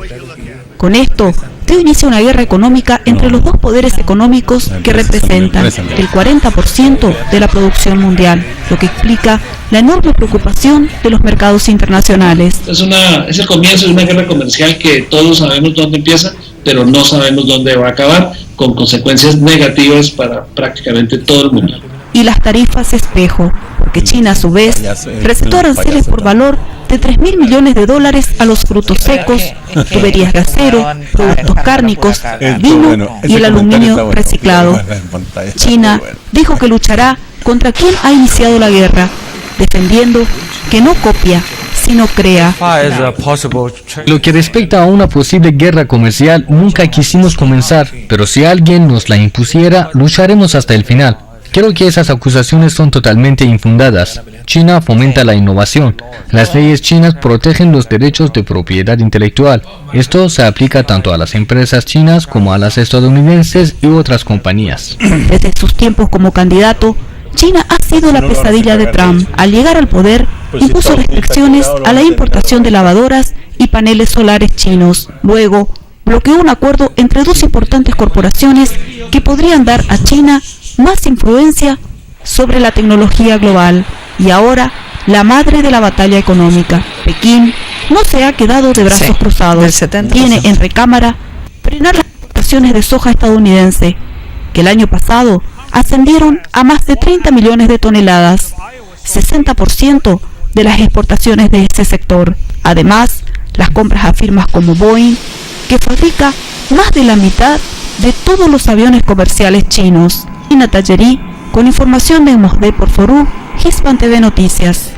Con esto, dio inicio una guerra económica entre los dos poderes económicos que representan el 40% de la producción mundial, lo que explica la enorme preocupación de los mercados internacionales.
Es el comienzo de una guerra comercial que todos sabemos dónde empieza, pero no sabemos dónde va a acabar, con consecuencias negativas para prácticamente todo el mundo.
Y las tarifas espejo, porque China a su vez recetó aranceles por valor de $3.000 millones a los frutos secos, tuberías de acero, productos cárnicos, vino y el aluminio reciclado. China dijo que luchará contra quien ha iniciado la guerra, defendiendo que no copia, sino crea.
Lo que respecta a una posible guerra comercial, nunca quisimos comenzar, pero si alguien nos la impusiera, lucharemos hasta el final. Creo que esas acusaciones son totalmente infundadas. China fomenta la innovación. Las leyes chinas protegen los derechos de propiedad intelectual. Esto se aplica tanto a las empresas chinas como a las estadounidenses y otras compañías.
Desde sus tiempos como candidato, China ha sido la pesadilla de Trump. Al llegar al poder, impuso restricciones a la importación de lavadoras y paneles solares chinos. Luego, bloqueó un acuerdo entre dos importantes corporaciones que podrían dar a China más influencia sobre la tecnología global. Y ahora, la madre de la batalla económica, Pekín, no se ha quedado de brazos cruzados. Tiene en recámara frenar las exportaciones de soja estadounidense, que el año pasado ascendieron a más de 30 millones de toneladas, 60% de las exportaciones de ese sector. Además, las compras a firmas como Boeing, que fabrica más de la mitad de todos los aviones comerciales chinos. Ina Tallerí, con información de Mosde por Forú, Hispan TV Noticias.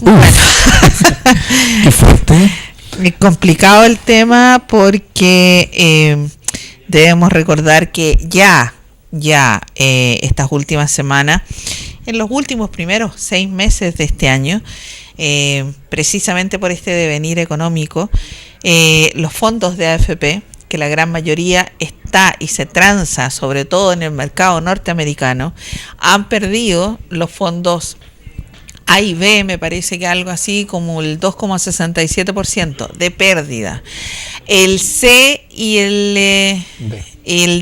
Bueno,
qué fuerte.
Es complicado el tema porque debemos recordar que ya estas últimas semanas, en los últimos primeros 6 meses de este año, precisamente por este devenir económico, los fondos de AFP, que la gran mayoría está y se transa sobre todo en el mercado norteamericano, han perdido los fondos A y B, me parece que algo así como el 2,67% de pérdida. El C y el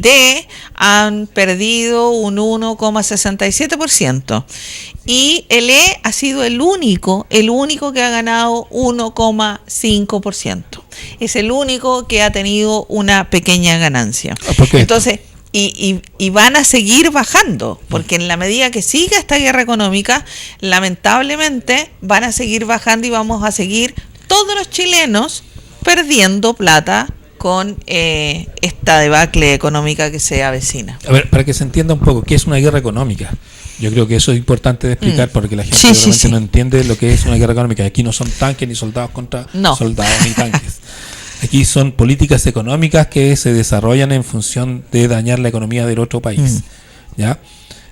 D han perdido un 1,67%. Y el E ha sido el único que ha ganado 1,5%. Es el único que ha tenido una pequeña ganancia. Entonces, y van a seguir bajando, porque en la medida que siga esta guerra económica, lamentablemente van a seguir bajando y vamos a seguir todos los chilenos perdiendo plata con esta debacle económica que se avecina.
A ver, para que se entienda un poco, ¿qué es una guerra económica? Yo creo que eso es importante de explicar porque la gente realmente no entiende lo que es una guerra económica. Aquí no son tanques ni soldados contra soldados ni tanques. Aquí son políticas económicas que se desarrollan en función de dañar la economía del otro país. ¿Ya?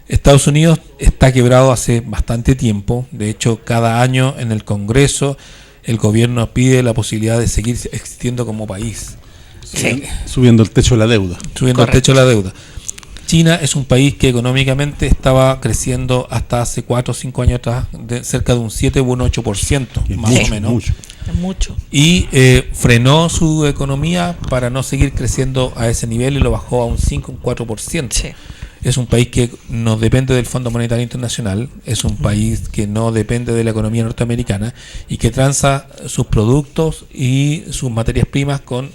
Estados Unidos está quebrado hace bastante tiempo. De hecho, cada año en el Congreso el gobierno pide la posibilidad de seguir existiendo como país.
Subiendo el techo de la deuda.
Subiendo el techo de la deuda. China es un país que económicamente estaba creciendo hasta hace 4 o 5 años atrás cerca de un 7 u un 8%, más o menos.
Mucho.
Y frenó su economía para no seguir creciendo a ese nivel y lo bajó a un 5 o un 4%. Sí. Es un país que no depende del Fondo Monetario Internacional, es un país que no depende de la economía norteamericana y que transa sus productos y sus materias primas con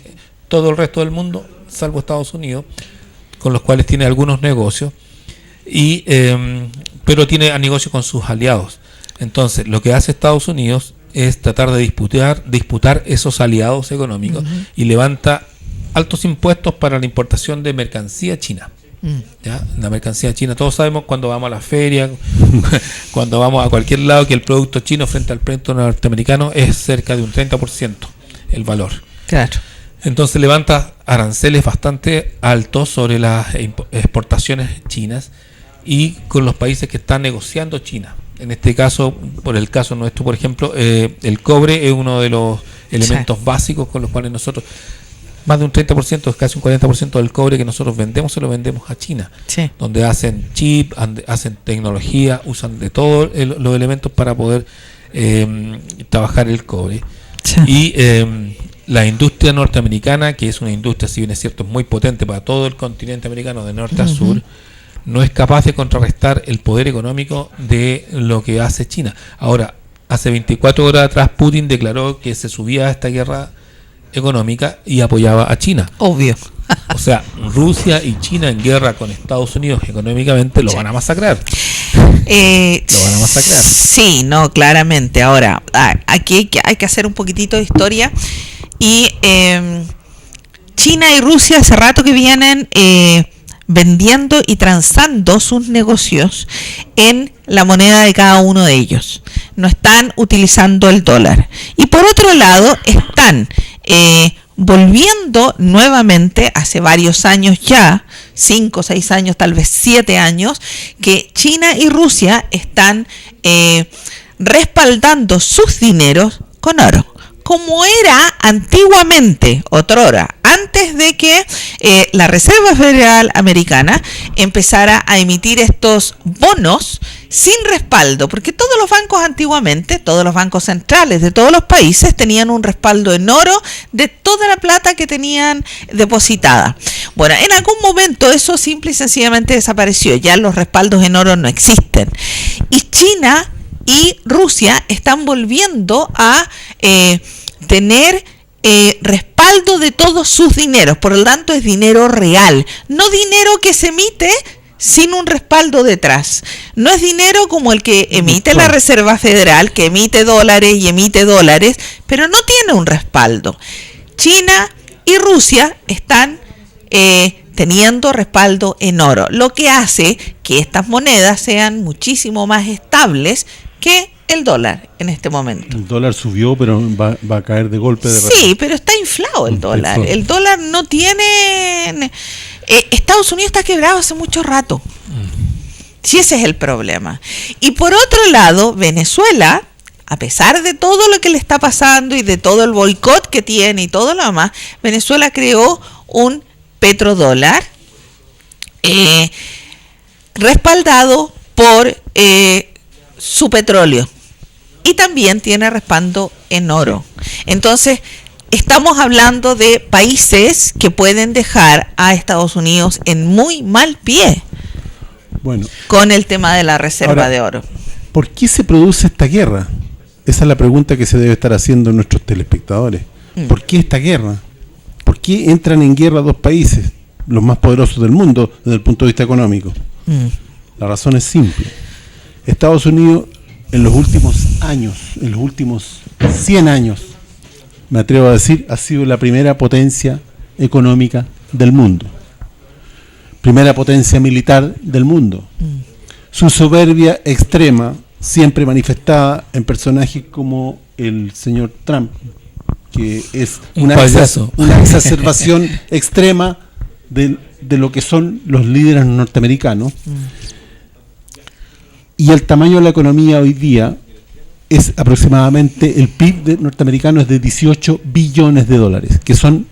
todo el resto del mundo, salvo Estados Unidos, con los cuales tiene algunos negocios, pero tiene negocios con sus aliados. Entonces, lo que hace Estados Unidos es tratar de disputar esos aliados económicos y levanta altos impuestos para la importación de mercancía china. ¿Ya? La mercancía china, todos sabemos cuando vamos a la feria, cuando vamos a cualquier lado, que el producto chino frente al producto norteamericano es cerca de un 30% el valor.
Claro.
Entonces levanta aranceles bastante altos sobre las exportaciones chinas y con los países que están negociando China. En este caso, por el caso nuestro, por ejemplo, el cobre es uno de los elementos básicos con los cuales nosotros, más de un 30%, casi un 40% del cobre que nosotros vendemos, se lo vendemos a China, donde hacen chip, hacen tecnología, usan de todos los elementos para poder trabajar el cobre. Y la industria norteamericana, que es una industria, si bien es cierto, muy potente para todo el continente americano de norte a sur, no es capaz de contrarrestar el poder económico de lo que hace China. Ahora, hace 24 horas atrás Putin declaró que se subía a esta guerra económica y apoyaba a China.
Obvio.
O sea, Rusia y China en guerra con Estados Unidos económicamente lo van a masacrar.
Lo van a masacrar.
Sí, no, claramente. Ahora, aquí hay que hacer un poquitito de historia. Y China y Rusia hace rato que vienen vendiendo y transando sus negocios en la moneda de cada uno de ellos. No están utilizando el dólar. Y por otro lado, están volviendo nuevamente, hace varios años ya, 5, 6 años, tal vez 7 años, que China y Rusia están respaldando sus dineros con oro, como era antiguamente, otrora, antes de que la Reserva Federal Americana empezara a emitir estos bonos sin respaldo, porque todos los bancos antiguamente, todos los bancos centrales de todos los países tenían un respaldo en oro de toda la plata que tenían depositada. Bueno, en algún momento eso simple y sencillamente desapareció, ya los respaldos en oro no existen. Y China y Rusia están volviendo a tener respaldo de todos sus dineros, por lo tanto es dinero real, no dinero que se emite sin un respaldo detrás. No es dinero como el que emite la Reserva Federal, que emite dólares y emite dólares, pero no tiene un respaldo. China y Rusia están teniendo respaldo en oro, lo que hace que estas monedas sean muchísimo más estables que el dólar en este momento.
El dólar subió, pero va a caer de golpe.
Sí, pero está inflado el dólar. El dólar no tiene... Estados Unidos está quebrado hace mucho rato. Sí, ese es el problema. Y por otro lado, Venezuela, a pesar de todo lo que le está pasando y de todo el boicot que tiene y todo lo demás, Venezuela creó un petrodólar respaldado por su petróleo. Y también tiene respaldo en oro. Entonces, estamos hablando de países que pueden dejar a Estados Unidos en muy mal pie.
Bueno,
con el tema de la reserva de oro.
¿Por qué se produce esta guerra? Esa es la pregunta que se debe estar haciendo nuestros telespectadores. ¿Por qué esta guerra? ¿Por qué entran en guerra dos países, los más poderosos del mundo desde el punto de vista económico? La razón es simple. Estados Unidos en los últimos años, en los últimos 100 años, me atrevo a decir, ha sido la primera potencia económica del mundo. Primera potencia militar del mundo. Su soberbia extrema, siempre manifestada en personajes como el señor Trump, que es una exacerbación extrema de lo que son los líderes norteamericanos. Y el tamaño de la economía hoy día es aproximadamente, el PIB norteamericano es de 18 billones de dólares, que son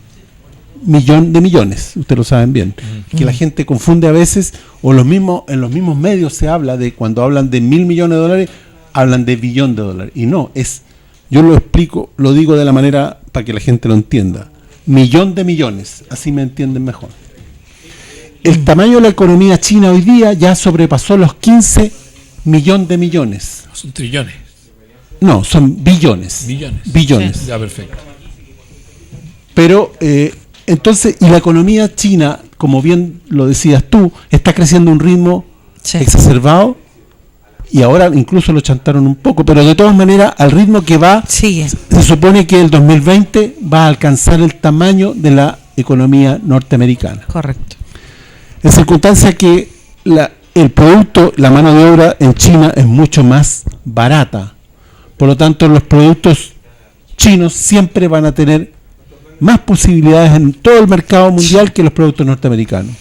millón de millones, ustedes lo saben bien, que la gente confunde a veces, o en los mismos medios se habla de, cuando hablan de 1.000 millones de dólares, hablan de billón de dólares, y no, yo lo explico, lo digo de la manera para que la gente lo entienda, millón de millones, así me entienden mejor. El tamaño de la economía china hoy día ya sobrepasó los 15 millones de millones.
Son trillones.
No, son billones. Billones.
Sí. Ya, perfecto.
Pero, entonces, y la economía china, como bien lo decías tú, está creciendo a un ritmo exacerbado, y ahora incluso lo chantaron un poco, pero de todas maneras, al ritmo que va, se supone que el 2020 va a alcanzar el tamaño de la economía norteamericana.
Correcto.
En circunstancia que el producto, la mano de obra en China es mucho más barata. Por lo tanto, los productos chinos siempre van a tener más posibilidades en todo el mercado mundial que los productos norteamericanos.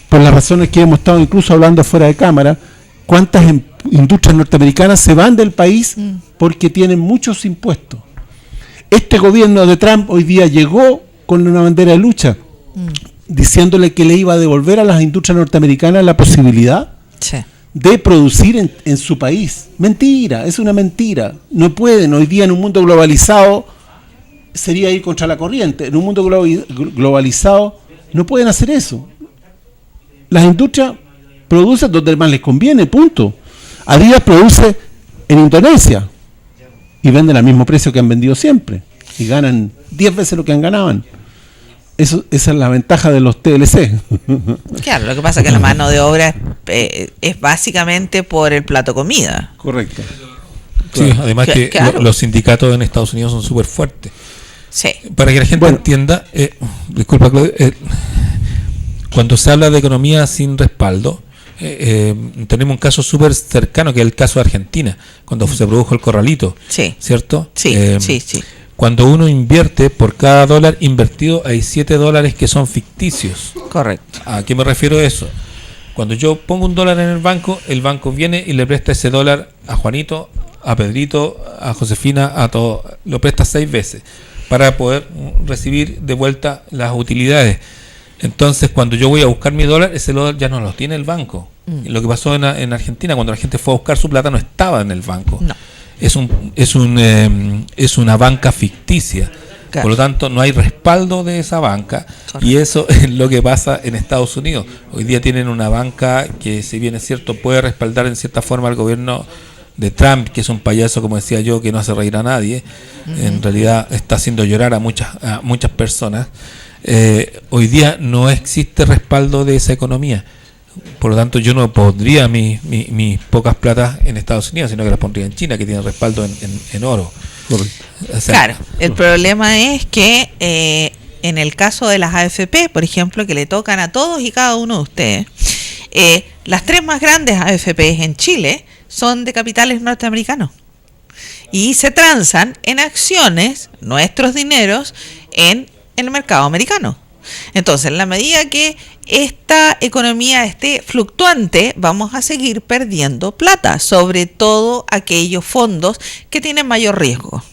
Por las razones que hemos estado incluso hablando fuera de cámara, cuántas industrias norteamericanas se van del país porque tienen muchos impuestos. Este gobierno de Trump hoy día llegó con una bandera de lucha, diciéndole que le iba a devolver a las industrias norteamericanas la posibilidad de producir en su país. Mentira, es una mentira. No pueden, hoy día en un mundo globalizado, sería ir contra la corriente. En un mundo globalizado no pueden hacer eso. Las industrias producen donde más les conviene, punto. Adidas produce en Indonesia y venden al mismo precio que han vendido siempre y ganan 10 veces lo que han ganado. esa es la ventaja de los TLC.
Claro, lo que pasa es que la mano de obra es básicamente por el plato comida.
Correcto.
Sí, además que
Claro.
los sindicatos en Estados Unidos son súper fuertes.
Sí.
Para que la gente entienda, disculpa Claudio, cuando se habla de economía sin respaldo, tenemos un caso súper cercano que es el caso de Argentina, cuando se produjo el corralito,
Sí.
¿cierto?
Sí, sí.
Cuando uno invierte, por cada dólar invertido hay $7 que son ficticios.
Correcto.
¿A qué me refiero a eso? Cuando yo pongo $1 en el banco viene y le presta ese dólar a Juanito, a Pedrito, a Josefina, a todo, lo presta 6 veces para poder recibir de vuelta las utilidades. Entonces, cuando yo voy a buscar mi dólar, ese dólar ya no lo tiene el banco. Lo que pasó en Argentina, cuando la gente fue a buscar su plata, no estaba en el banco.
No.
Es una banca ficticia.
Claro.
Por lo tanto, no hay respaldo de esa banca.
Correcto.
Y eso es lo que pasa en Estados Unidos. Hoy día tienen una banca que, si bien es cierto, puede respaldar en cierta forma al gobierno de Trump, que es un payaso, como decía yo, que no hace reír a nadie. En realidad está haciendo llorar a muchas personas. Hoy día no existe respaldo de esa economía. Por lo tanto, yo no pondría mis pocas platas en Estados Unidos, sino que las pondría en China, que tiene respaldo en oro. O sea,
Claro, el problema es que en el caso de las AFP, por ejemplo, que le tocan a todos y cada uno de ustedes, las 3 más grandes AFP en Chile son de capitales norteamericanos y se transan en acciones, nuestros dineros, en el mercado americano. Entonces, en la medida que esta economía esté fluctuante, vamos a seguir perdiendo plata, sobre todo aquellos fondos que tienen mayor riesgo.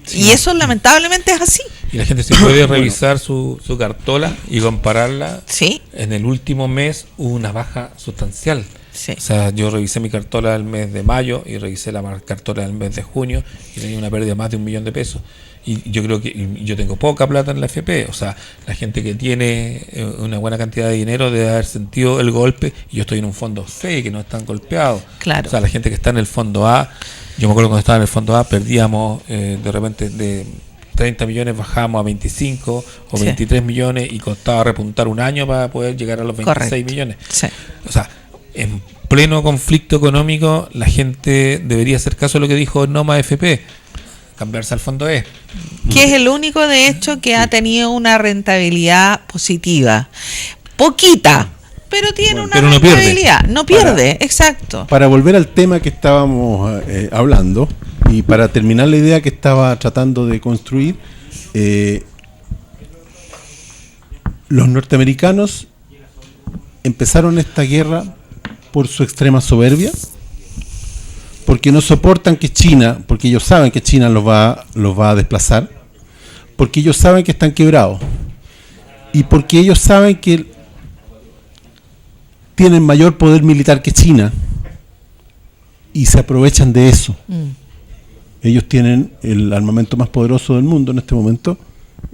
Sí.
Y eso lamentablemente es así.
Y la gente se puede revisar su cartola y compararla.
Sí.
En el último mes hubo una baja sustancial.
Sí.
O sea, yo revisé mi cartola del mes de mayo y revisé la cartola del mes de junio y tenía una pérdida de más de $1 millón. Y yo creo que yo tengo poca plata en la FP. O sea, la gente que tiene una buena cantidad de dinero debe haber sentido el golpe. Y yo estoy en un fondo C, que no es tan golpeado.
Claro.
O sea, la gente que está en el fondo A, yo me acuerdo cuando estaba en el fondo A, perdíamos de repente de 30 millones, bajamos a 25 o 23 millones y costaba repuntar un año para poder llegar a los 26
Correcto.
millones.
Sí.
O sea, en pleno conflicto económico, la gente debería hacer caso a lo que dijo Noma FP, cambiarse al fondo E.
Que es el único, de hecho, que ha tenido una rentabilidad positiva. Poquita, pero tiene una
pero no pierde.
rentabilidad. No pierde, exacto.
Para volver al tema que estábamos hablando y para terminar la idea que estaba tratando de construir, los norteamericanos empezaron esta guerra por su extrema soberbia, porque no soportan que China, porque ellos saben que China los va a desplazar, porque ellos saben que están quebrados y porque ellos saben que tienen mayor poder militar que China y se aprovechan de eso. Ellos tienen el armamento más poderoso del mundo en este momento,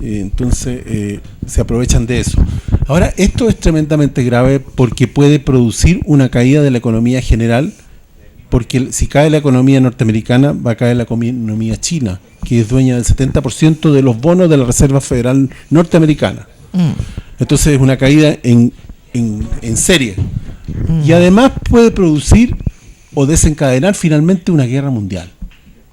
entonces se aprovechan de eso. Ahora, esto es tremendamente grave porque puede producir una caída de la economía general, porque si cae la economía norteamericana, va a caer la economía china, que es dueña del 70% de los bonos de la Reserva Federal norteamericana. Entonces es una caída en serie. Y además puede producir o desencadenar finalmente una guerra mundial,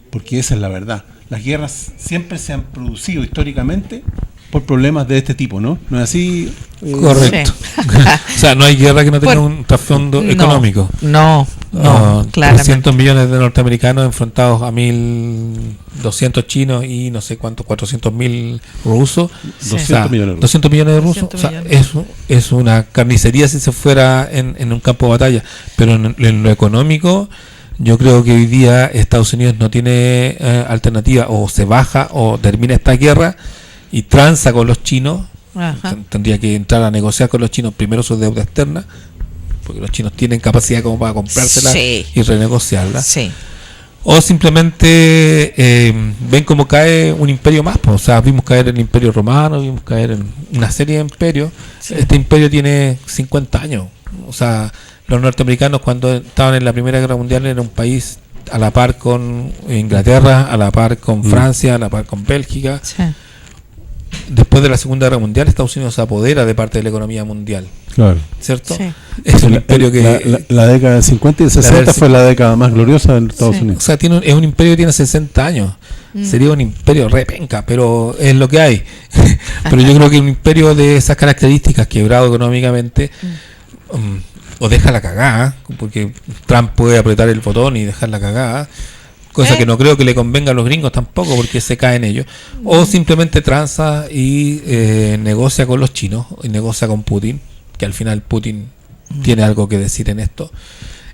porque esa es la verdad. Las guerras siempre se han producido históricamente por problemas de este tipo, ¿no? ¿No es así?
Correcto. O sea, no hay guerra que no tenga un trasfondo económico.
No, claramente.
300 millones de norteamericanos enfrentados a 1.200 chinos y no sé cuántos, 400.000 rusos.
200 millones de rusos.
200 millones de rusos. O sea, eso es una carnicería si se fuera en un campo de batalla. Pero en lo económico, yo creo que hoy día Estados Unidos no tiene alternativa. O se baja o termina esta guerra y tranza con los chinos. Tendría que entrar a negociar con los chinos primero su deuda externa, porque los chinos tienen capacidad como para comprársela y renegociarla.
Sí.
O simplemente ven cómo cae un imperio más. Pues, o sea, vimos caer el imperio romano, vimos caer en una serie de imperios. Sí. Este imperio tiene 50 años. O sea, los norteamericanos cuando estaban en la Primera Guerra Mundial era un país a la par con Inglaterra, a la par con Francia, a la par con Bélgica.
Sí.
después de la Segunda Guerra Mundial, Estados Unidos se apodera de parte de la economía mundial.
Claro.
¿Cierto?
Sí.
Es un imperio que...
La década de 50 y 60 fue la década más gloriosa de Estados
Sí.
Unidos.
O sea, es un imperio que tiene 60 años. Sería un imperio repenca, pero es lo que hay. Pero yo creo que un imperio de esas características, quebrado económicamente, o deja la cagada, porque Trump puede apretar el botón y dejar la cagada, cosa que no creo que le convenga a los gringos tampoco, porque se caen ellos, o simplemente tranza y negocia con los chinos, y negocia con Putin, que al final Putin tiene algo que decir en esto.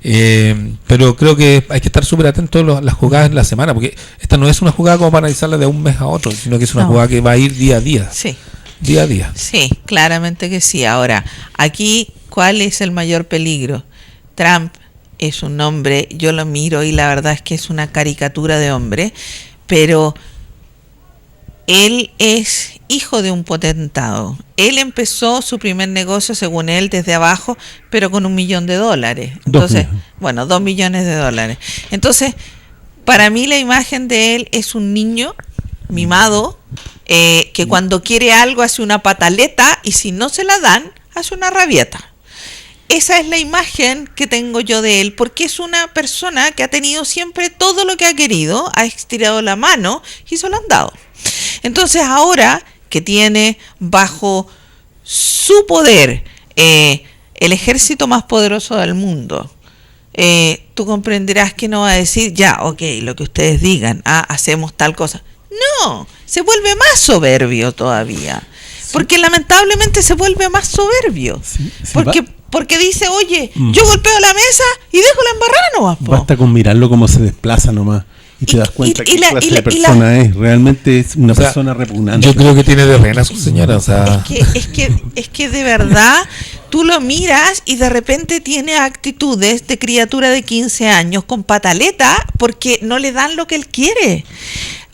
Pero creo que hay que estar súper atentos a las jugadas en la semana, porque esta no es una jugada como para analizarla de un mes a otro, sino que es una jugada que va a ir día a día.
Sí.
Día a día.
Sí, claramente que sí. Ahora, aquí, ¿cuál es el mayor peligro? Trump es un hombre, yo lo miro y la verdad es que es una caricatura de hombre, pero él es hijo de un potentado. Él empezó su primer negocio, según él, desde abajo, pero con $1 millón. Entonces, bueno, $2 millones. Entonces, para mí la imagen de él es un niño mimado, que cuando quiere algo hace una pataleta y si no se la dan, hace una rabieta. Esa es la imagen que tengo yo de él, porque es una persona que ha tenido siempre todo lo que ha querido, ha estirado la mano y se lo han dado. Entonces ahora que tiene bajo su poder el ejército más poderoso del mundo, tú comprenderás que no va a decir, ya, ok, lo que ustedes digan, hacemos tal cosa. No, se vuelve más soberbio todavía, porque lamentablemente se vuelve más soberbio, porque dice, oye, yo golpeo la mesa y dejo la embarrada nomás.
Basta con mirarlo cómo se desplaza nomás. Y te das cuenta qué clase de persona es. Realmente es una persona repugnante.
Yo creo que tiene de reina su señora. O sea.
Es que de verdad tú lo miras y de repente tiene actitudes de criatura de 15 años con pataleta porque no le dan lo que él quiere.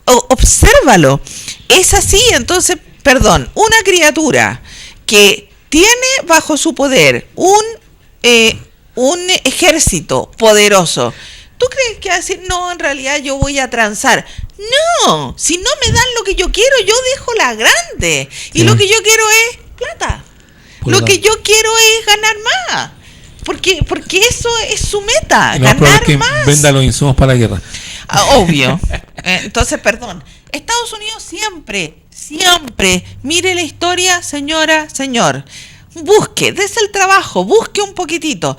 Obsérvalo. Es así. Entonces, perdón, una criatura que tiene bajo su poder un ejército poderoso. ¿Tú crees que va a decir, no, en realidad yo voy a transar? No, si no me dan lo que yo quiero, yo dejo la grande. Y lo que yo quiero es plata. Lo que yo quiero es ganar más. Porque eso es su meta, ganar más.
Venda los insumos para la guerra.
Obvio. Entonces, perdón. Estados Unidos siempre, mire la historia, señora, señor. Busque, des el trabajo, busque un poquitito.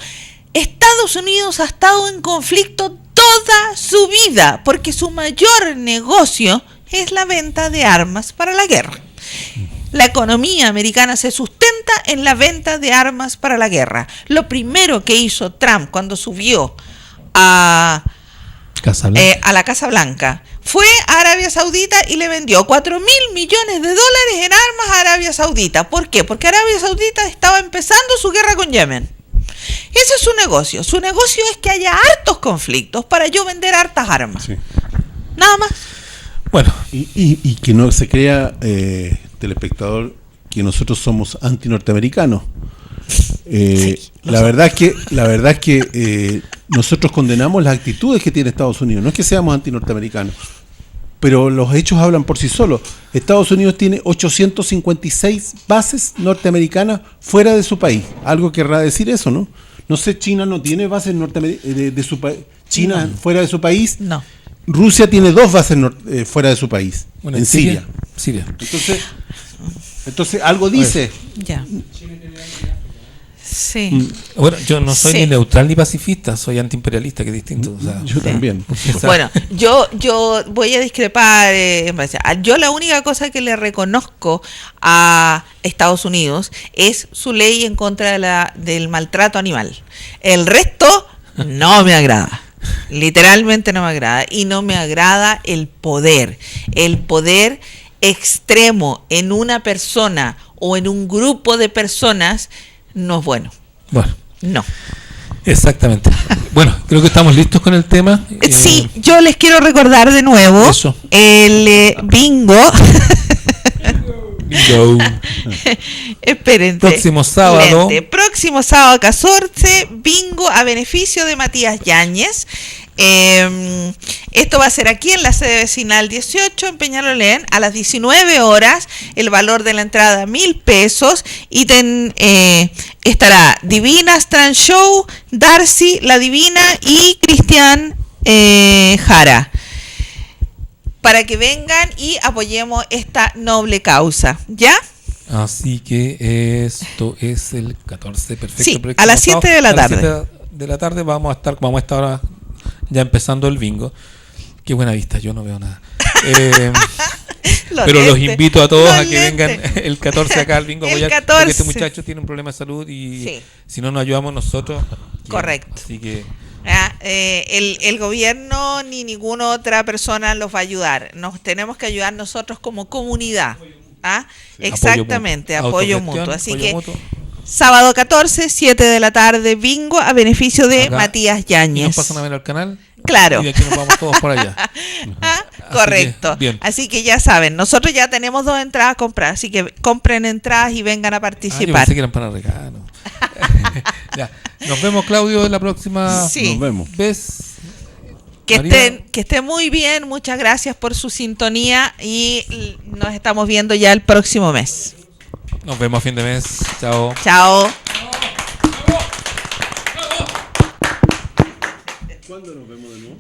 Estados Unidos ha estado en conflicto toda su vida porque su mayor negocio es la venta de armas para la guerra. La economía americana se sustenta en la venta de armas para la guerra. Lo primero que hizo Trump cuando subió a la Casa Blanca fue a Arabia Saudita y le vendió $4.000 millones en armas a Arabia Saudita. ¿Por qué? Porque Arabia Saudita estaba empezando su guerra con Yemen. Ese es su negocio. Su negocio es que haya hartos conflictos para yo vender hartas armas. Sí. Nada más.
Bueno.
Y que no se crea, telespectador, que nosotros somos anti-norteamericanos. La verdad es que nosotros condenamos las actitudes que tiene Estados Unidos. No es que seamos anti-norteamericanos, pero los hechos hablan por sí solos. Estados Unidos tiene 856 bases norteamericanas fuera de su país. Algo querrá decir eso, ¿no? No sé, China no tiene bases de su país. China fuera de su país.
No.
Rusia tiene 2 bases fuera de su país.
Bueno,
en Siria. Entonces algo dice.
Ya. Sí.
Bueno, yo no soy ni neutral ni pacifista, soy antiimperialista, que es distinto. O sea,
yo también.
Bueno, yo voy a discrepar. Yo la única cosa que le reconozco a Estados Unidos es su ley en contra del maltrato animal. El resto no me agrada. Literalmente no me agrada. Y no me agrada el poder. El poder extremo en una persona o en un grupo de personas no es bueno.
Bueno.
No.
Exactamente. Bueno, creo que estamos listos con el tema.
Sí, yo les quiero recordar de nuevo el bingo.
Bingo.
Espérense.
Próximo sábado.
Próximo sábado 14, bingo a beneficio de Matías Yáñez. Esto va a ser aquí en la sede vecinal 18 en Peñalolén a las 19 horas. El valor de la entrada 1.000 pesos y estará Divinas Trans Show, Darcy La Divina y Cristian Jara, para que vengan y apoyemos esta noble causa, ¿ya?
Así que esto es el 14, perfecto.
Sí, a las 7 de la tarde.
A las 7 de la tarde vamos a estar ahora ya empezando el bingo. Qué buena vista, yo no veo nada. Pero los invito a todos a que vengan el 14 acá al bingo a apoyar, porque este muchacho tiene un problema de salud y si no nos ayudamos nosotros.
Correcto.
Así que
el gobierno ni ninguna otra persona los va a ayudar. Nos tenemos que ayudar nosotros como comunidad. Exactamente, apoyo mutuo. Así que sábado 14, 7 de la tarde, bingo a beneficio de
acá,
Matías Yáñez.
¿Y nos pasan a ver al canal?
Claro.
Y de aquí nos vamos todos por allá.
Correcto. Así que ya saben, nosotros ya tenemos 2 entradas compradas, así que compren entradas y vengan a participar.
Yo pensé que eran para regalo. Ya. Nos vemos, Claudio, en la próxima
Nos vemos.
vez.
Que estén muy bien, muchas gracias por su sintonía y nos estamos viendo ya el próximo mes.
Nos vemos a fin de mes. Chao.
Chao.
¿Cuándo nos vemos de nuevo?